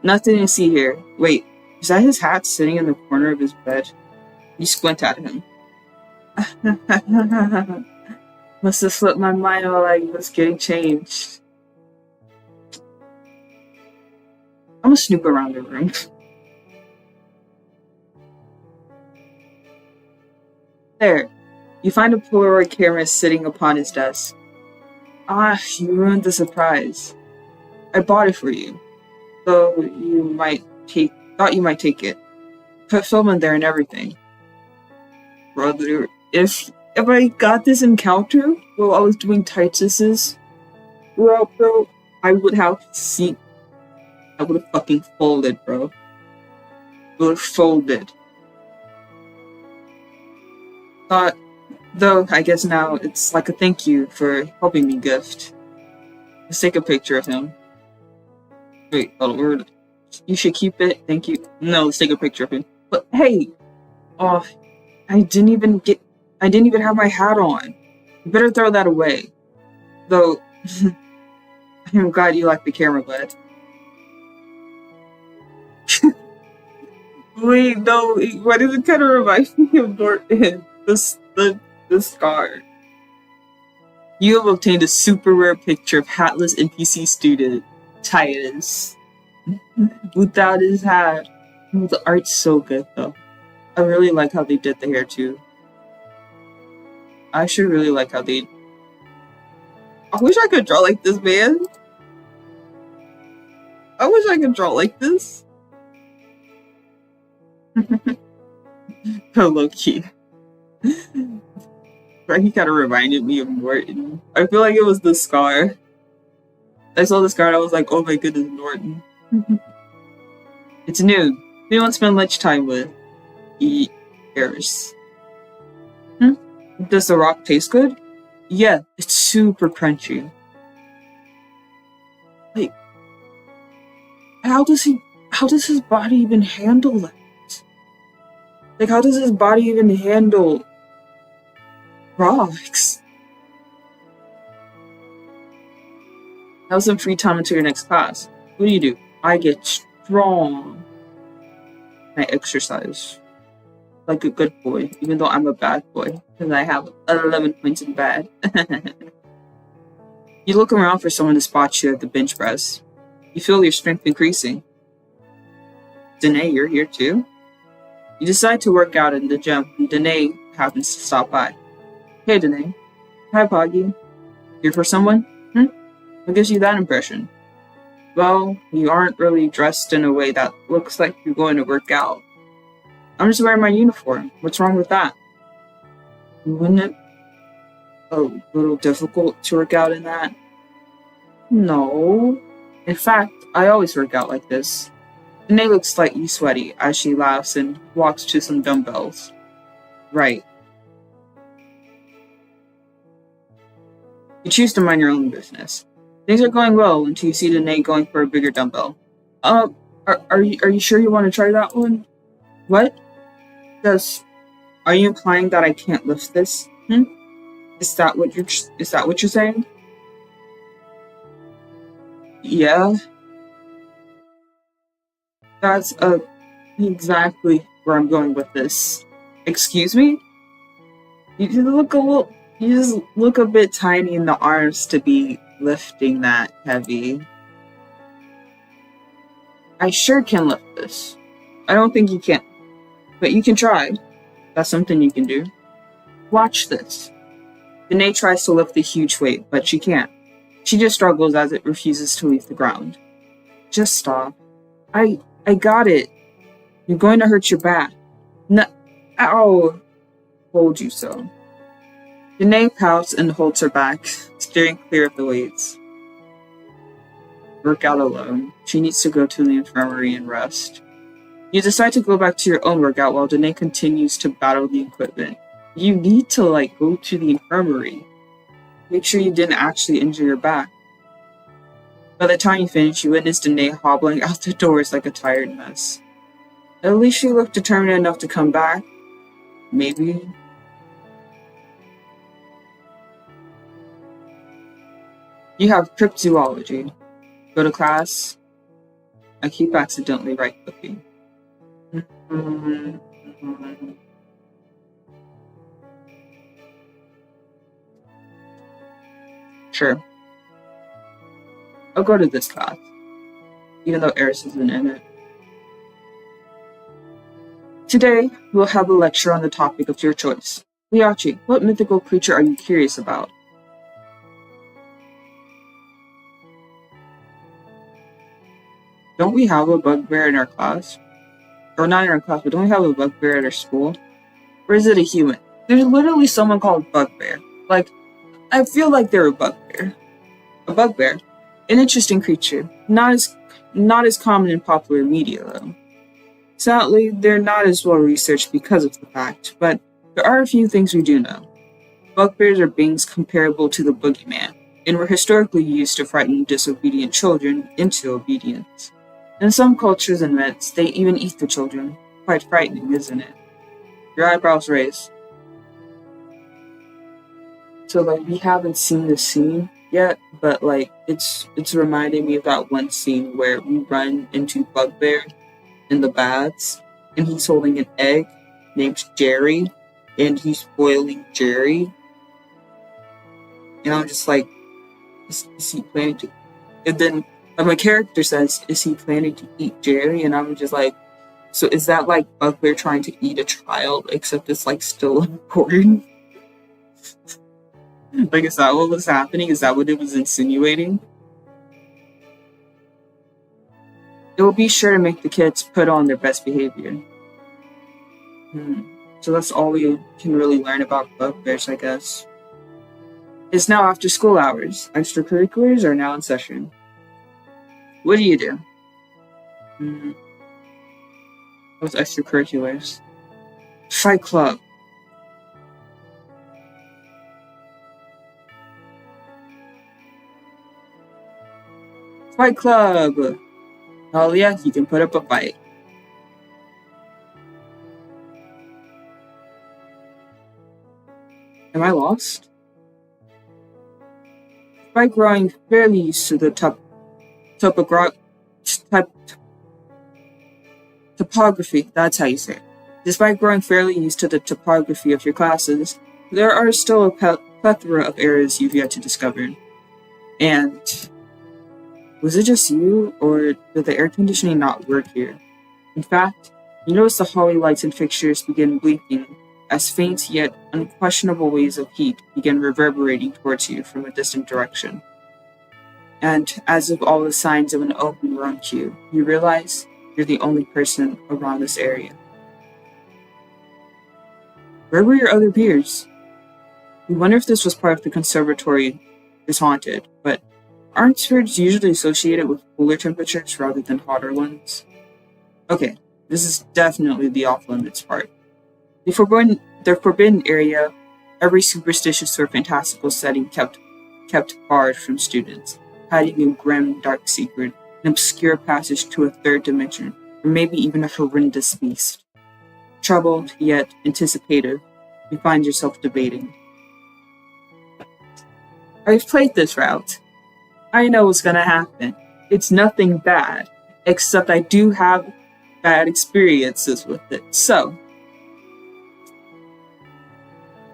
Nothing to see here. Wait, is that his hat sitting in the corner of his bed? You squint at him. Must have slipped my mind while I was getting changed. I'm gonna snoop around the room. There. You find a Polaroid camera sitting upon his desk. Ah, you ruined the surprise. I bought it for you. Though you might thought you might take it. Put film in there and everything. Brother, if I got this encounter while I was doing Tituses, bro, I would have fucking folded, bro. I would have folded. Though, I guess now it's like a thank you for helping me gift. Let's take a picture of him. Wait, hold on, you should keep it, thank you. No, let's take a picture of him. But hey! Oh, I didn't even have my hat on. You better throw that away. Though, I'm glad you like the camera, bud. Wait, no, why does it kind of remind me of Norton? The scar. You have obtained a super rare picture of hatless NPC student, Titus, without his hat. Oh, the art's so good, though. I really like how they did the hair, too. I actually really like how they... I wish I could draw like this, man. I wish I could draw like this. Oh, low-key. He kind of reminded me of Norton. I feel like it was the scar. I saw the scar and I was like, oh my goodness, Norton. It's noon. Who do you want to spend lunchtime with? Eat Eris. Does the rock taste good? Yeah, it's super crunchy. Like, how does his body even handle that? Like, how does his body even handle rocks? Have some free time until your next class. What do? I get strong. I exercise. Like a good boy, even though I'm a bad boy, because I have 11 points in bad. You look around for someone to spot you at the bench press. You feel your strength increasing. Danae, you're here too? You decide to work out in the gym, and Danae happens to stop by. Hey, Danae. Hi, Poggy. Here for someone? What gives you that impression? Well, you aren't really dressed in a way that looks like you're going to work out. I'm just wearing my uniform. What's wrong with that? Wouldn't it a little difficult to work out in that? No. In fact, I always work out like this. Danae looks slightly sweaty as she laughs and walks to some dumbbells. Right. You choose to mind your own business. Things are going well until you see Danae going for a bigger dumbbell. Are you sure you want to try that one? What? Are you implying that I can't lift this? Is that what you're saying? Yeah. That's exactly where I'm going with this. Excuse me? You just look a bit tiny in the arms to be lifting that heavy. I sure can lift this. I don't think you can. But you can try. That's something you can do. Watch this. Danae tries to lift the huge weight, but she can't. She just struggles as it refuses to leave the ground. Just stop. I got it. You're going to hurt your back. No. Ow. Told you so. Danae pouts and holds her back, steering clear of the weights. Work out alone. She needs to go to the infirmary and rest. You decide to go back to your own workout while Danae continues to battle the equipment. You need to, go to the infirmary. Make sure you didn't actually injure your back. By the time you finish, you witness Danae hobbling out the doors like a tired mess. At least she looked determined enough to come back. Maybe. You have cryptozoology. Go to class. I keep accidentally right-clicking. Sure. I'll go to this class, even though Eris isn't in it. Today, we'll have a lecture on the topic of your choice. Pogliacciii, what mythical creature are you curious about? don't we have a bugbear in our class? Or not in our class, but don't we have a bugbear at our school? Or is it a human? There's literally someone called Bugbear. Like, I feel like they're a bugbear. A bugbear. An interesting creature. Not as common in popular media, though. Sadly, they're not as well researched because of the fact, but there are a few things we do know. Bugbears are beings comparable to the boogeyman, and were historically used to frighten disobedient children into obedience. In some cultures and myths, they even eat the children. Quite frightening, isn't it? Your eyebrows raise. So, like, we haven't seen the scene yet, but, like, it's reminding me of that one scene where we run into Bugbear in the baths, and he's holding an egg named Jerry, and he's boiling Jerry. And I'm just like, is he planning to? And then my character says, is he planning to eat Jerry? And I'm just like, so is that like Bugbear trying to eat a child, except it's like still important? Like, is that what was happening? Is that what it was insinuating? It will be sure to make the kids put on their best behavior. So that's all we can really learn about bugbears, I guess. It's now after school hours. Extracurriculars are now in session. What do you do? What's extracurriculars? Fight club. Fight club! Oh yeah, you can put up a fight. Am I lost? Despite growing fairly used to the topography, that's how you say it. Despite growing fairly used to the topography of your classes, there are still a plethora of areas you've yet to discover. And was it just you, or did the air conditioning not work here? In fact, you notice the hallway lights and fixtures begin blinking as faint yet unquestionable waves of heat begin reverberating towards you from a distant direction. And as if all the signs of an open were on cue, you realize you're the only person around this area. Where were your other peers? You wonder if this was part of the conservatory is haunted, but aren't spirits usually associated with cooler temperatures rather than hotter ones? Okay, this is definitely the off-limits part. The forbidden area, every superstitious or fantastical setting kept barred from students, hiding a grim, dark secret, an obscure passage to a third dimension, or maybe even a horrendous beast. Troubled, yet anticipative, you find yourself debating. I've played this route. I know what's gonna happen. It's nothing bad, except I do have bad experiences with it, so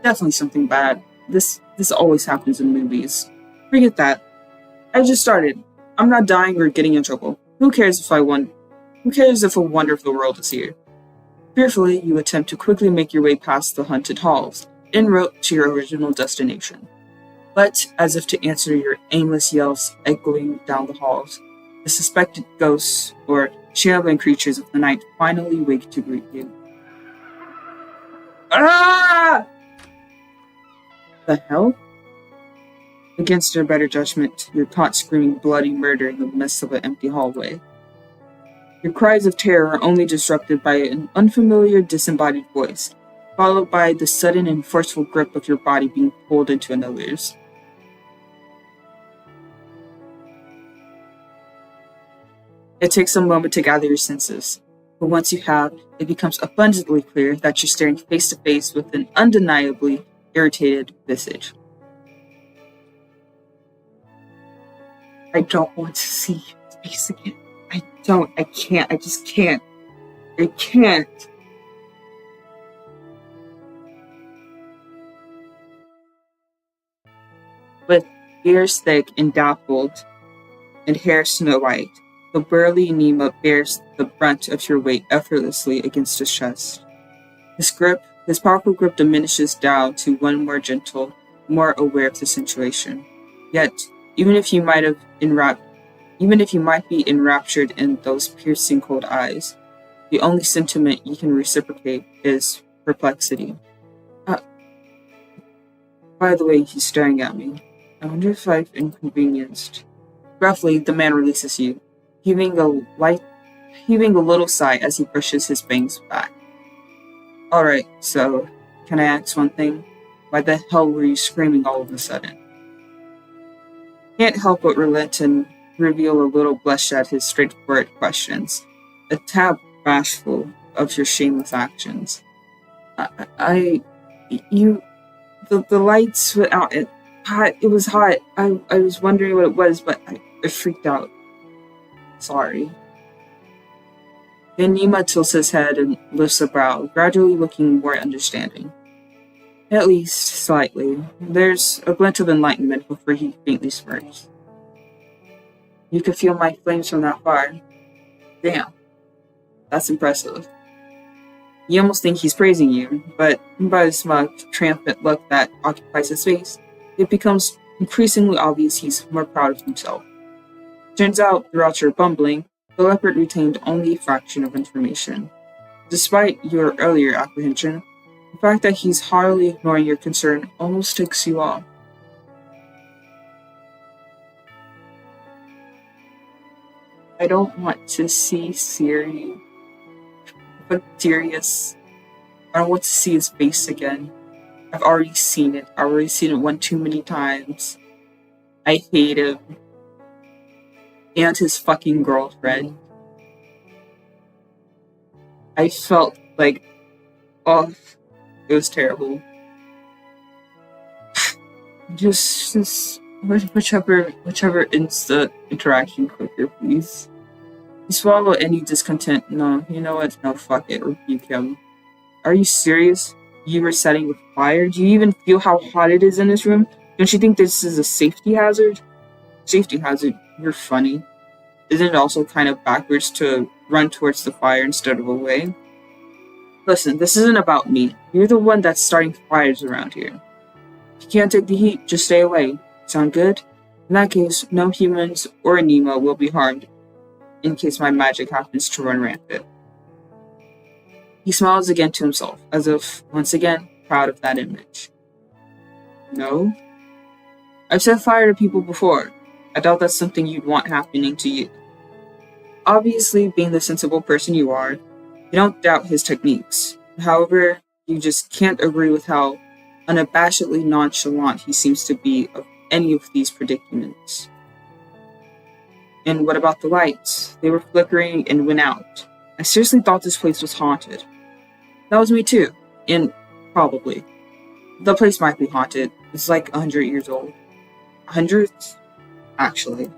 definitely something bad. This always happens in movies. Forget that. I just started. I'm not dying or getting in trouble. Who cares if I won? Who cares if a wonder of the world is here? Fearfully, you attempt to quickly make your way past the haunted halls, en route to your original destination. But, as if to answer your aimless yells echoing down the halls, the suspected ghosts or shambling creatures of the night finally wake to greet you. Ah! The hell? Against your better judgment, you're caught screaming bloody murder in the midst of an empty hallway. Your cries of terror are only disrupted by an unfamiliar disembodied voice, followed by the sudden and forceful grip of your body being pulled into another's. It takes a moment to gather your senses, but once you have, it becomes abundantly clear that you're staring face to face with an undeniably irritated visage. I don't want to see his face again. I just can't. I can't. With ears thick and dappled and hair snow white, the burly Nima bears the brunt of your weight effortlessly against his chest. His powerful grip diminishes down to one more gentle, more aware of the situation. Yet, even if you might have Even if you might be enraptured in those piercing cold eyes, the only sentiment you can reciprocate is perplexity. By the way, he's staring at me. I wonder if I've inconvenienced. Roughly, the man releases you, heaving a little sigh as he brushes his bangs back. Alright, so, can I ask one thing? Why the hell were you screaming all of a sudden? Can't help but relent and reveal a little blush at his straightforward questions, a tad bashful of your shameless actions. The lights went out. It was hot. I was wondering what it was, but I freaked out. Sorry. Then Nima tilts his head and lifts a brow, gradually looking more understanding. At least, slightly. There's a glint of enlightenment before he faintly smirks. You could feel my flames from that far. Damn. That's impressive. You almost think he's praising you, but by the smug, triumphant look that occupies his face, it becomes increasingly obvious he's more proud of himself. Turns out, throughout your bumbling, the leopard retained only a fraction of information. Despite your earlier apprehension, the fact that he's heartily ignoring your concern almost ticks you off. I don't want to see Siri, but Sirius. I don't want to see his face again. I've already seen it. I've already seen it one too many times. I hate him. And his fucking girlfriend. I felt like, oh, it was terrible. just whichever ends the interaction quicker, please. You swallow any discontent. No, you know what? No, fuck it. Rebuke him. Are you serious? You were setting with fire? Do you even feel how hot it is in this room? Don't you think this is a safety hazard? Safety hazard? You're funny. Isn't it also kind of backwards to run towards the fire instead of away? Listen, this isn't about me. You're the one that's starting fires around here. If you can't take the heat, just stay away. Sound good? In that case, no humans or Nemo will be harmed, in case my magic happens to run rampant. He smiles again to himself, as if, once again, proud of that image. No? I've set fire to people before. I doubt that's something you'd want happening to you. Obviously, being the sensible person you are, you don't doubt his techniques. However, you just can't agree with how unabashedly nonchalant he seems to be of any of these predicaments. And what about the lights? They were flickering and went out. I seriously thought this place was haunted. That was me too. And probably. The place might be haunted. It's like 100 years old. Hundreds? Actually.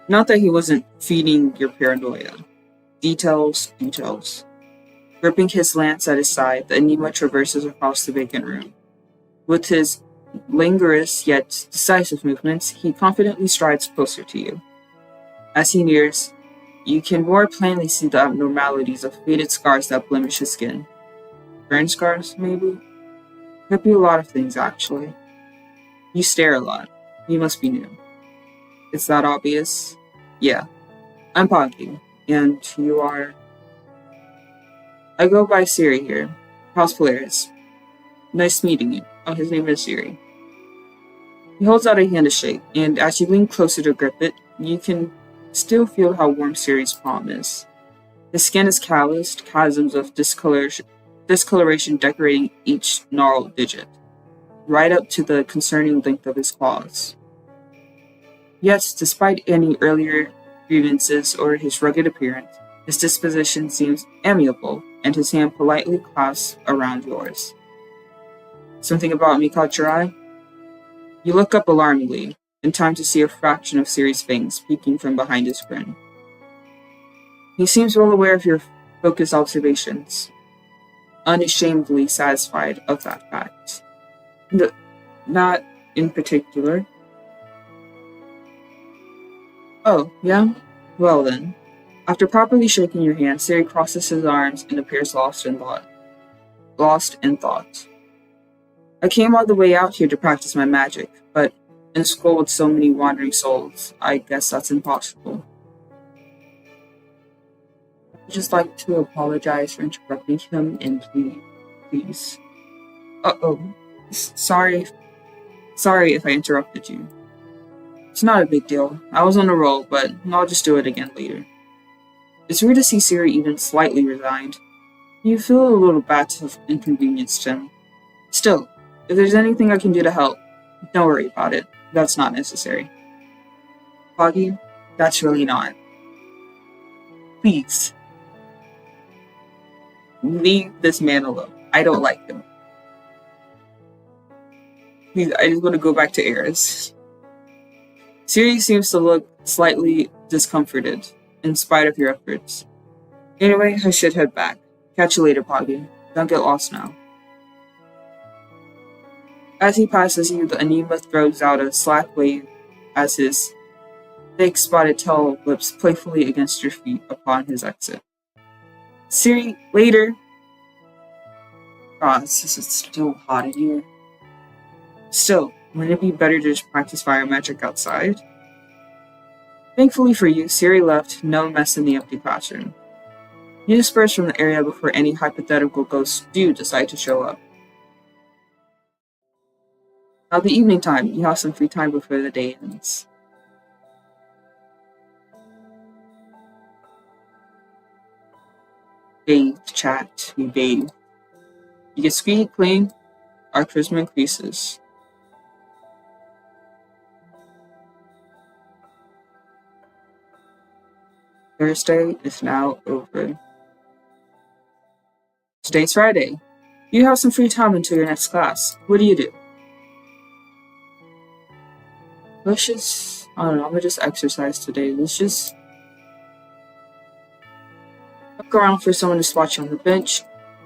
Not that he wasn't feeding your paranoia. Details. Gripping his lance at his side, the Enigma traverses across the vacant room. With his languorous yet decisive movements, he confidently strides closer to you. As he nears, you can more plainly see the abnormalities of faded scars that blemish his skin. Burn scars, maybe? Could be a lot of things, actually. You stare a lot. You must be new. It's that obvious? Yeah. I'm Poggy, and you are... I go by Siri here. How's Polaris? Nice meeting you. Oh, his name is Siri. He holds out a hand to shake, and as you lean closer to grip it, you can still feel how warm Siri's palm is. His skin is calloused, chasms of discoloration decorating each gnarled digit, right up to the concerning length of his claws. Yet, despite any earlier grievances or his rugged appearance, his disposition seems amiable, and his hand politely clasps around yours. Something about me caught your eye? You look up alarmingly, in time to see a fraction of Siri's fangs peeking from behind his grin. He seems well aware of your focused observations, unashamedly satisfied of that fact. Not in particular. Oh, yeah? Well then. After properly shaking your hand, Siri crosses his arms and appears lost in thought. I came all the way out here to practice my magic, but In a school with so many wandering souls, I guess that's impossible. I'd just like to apologize for interrupting him and please. Uh-oh. Sorry if I interrupted you. It's not a big deal. I was on a roll, but I'll just do it again later. It's weird to see Siri even slightly resigned. You feel a little bad to have inconvenienced him. Still, if there's anything I can do to help, don't worry about it. That's not necessary. Foggy, that's really not. Please. Leave this man alone. I don't like him. Please, I just want to go back to Eris. Siri seems to look slightly discomforted, in spite of your efforts. Anyway, I should head back. Catch you later, Poggy. Don't get lost now. As he passes you, the Anima throws out a slack wave as his thick spotted tail whips playfully against your feet upon his exit. Siri, later! God, this is still hot in here. Still, wouldn't it be better to just practice fire magic outside? Thankfully for you, Siri left no mess in the empty classroom. You disperse from the area before any hypothetical ghosts do decide to show up. Now the evening time, you have some free time before the day ends. Bathe, chat, we bathe. You get squeaky clean, our charisma increases. Thursday is now over. Today's Friday. You have some free time until your next class. What do you do? Let's just, I don't know, I'm gonna just exercise today. Let's just look around for someone to spot you on the bench.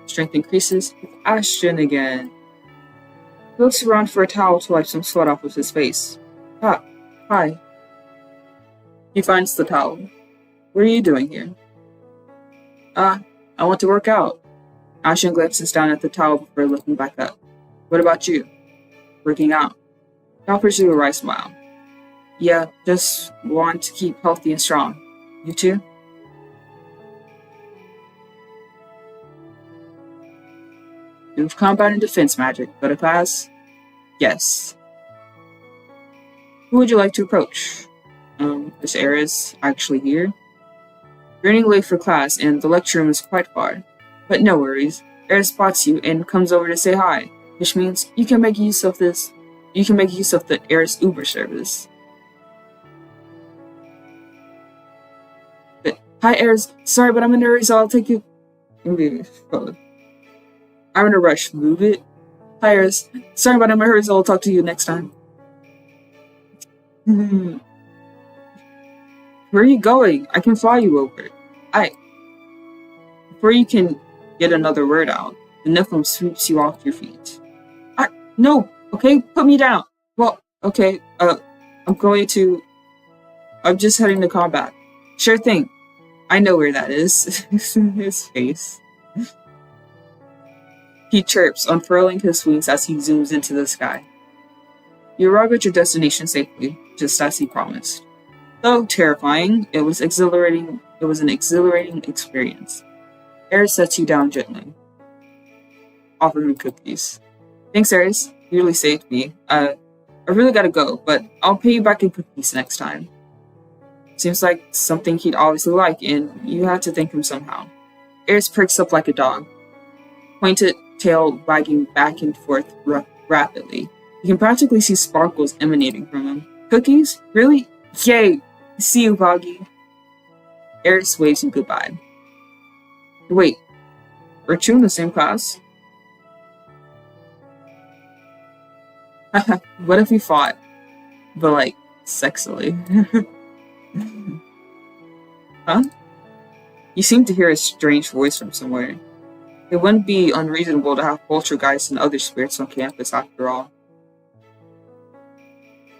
Strength increases with Ashton again. He looks around for a towel to wipe some sweat off of his face. Ah, hi. He finds the towel. What are you doing here? I want to work out. Ashton glances down at the towel before looking back up. What about you? Working out. He offers you a wry smile. Yeah, just want to keep healthy and strong. You too? You have combat and defense magic, but a class? Yes. Who would you like to approach? Is Eris actually here? You're running late for class, and the lecture room is quite far. But no worries. Eris spots you and comes over to say hi, which means you can make use of this. You can make use of the Eris Uber service. But, hi, Eris. Sorry, but I'm in a hurry, so I'll take you. I'm in a rush. Move it. Hi, Eris. Sorry, but I'm in a hurry, so I'll talk to you next time. Where are you going? I can fly you over. Before you can get another word out, the Nephilim sweeps you off your feet. No, okay, put me down. Well, okay, I'm just heading to combat. Sure thing. I know where that is. His face. He chirps, unfurling his wings as he zooms into the sky. You arrive at your destination safely, just as he promised. Though terrifying, it was an exhilarating experience. Eris sets you down gently. Offer me cookies. Thanks, Eris. You really saved me. I really gotta go, but I'll pay you back in cookies next time. Seems like something he'd obviously like, and you had to thank him somehow. Eris perks up like a dog, pointed tail wagging back and forth rapidly. You can practically see sparkles emanating from him. Cookies? Really? Yay! See you, Boggy. Eris waves you goodbye. Wait, weren't you in the same class? What if we fought? But like, sexily. Huh? You seem to hear a strange voice from somewhere. It wouldn't be unreasonable to have poltergeists and other spirits on campus after all.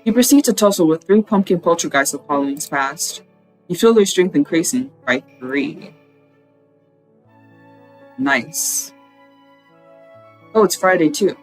You proceed to tussle with 3 pumpkin poltergeists of Halloween's past. You feel their strength increasing by 3. Nice. Oh, it's Friday too.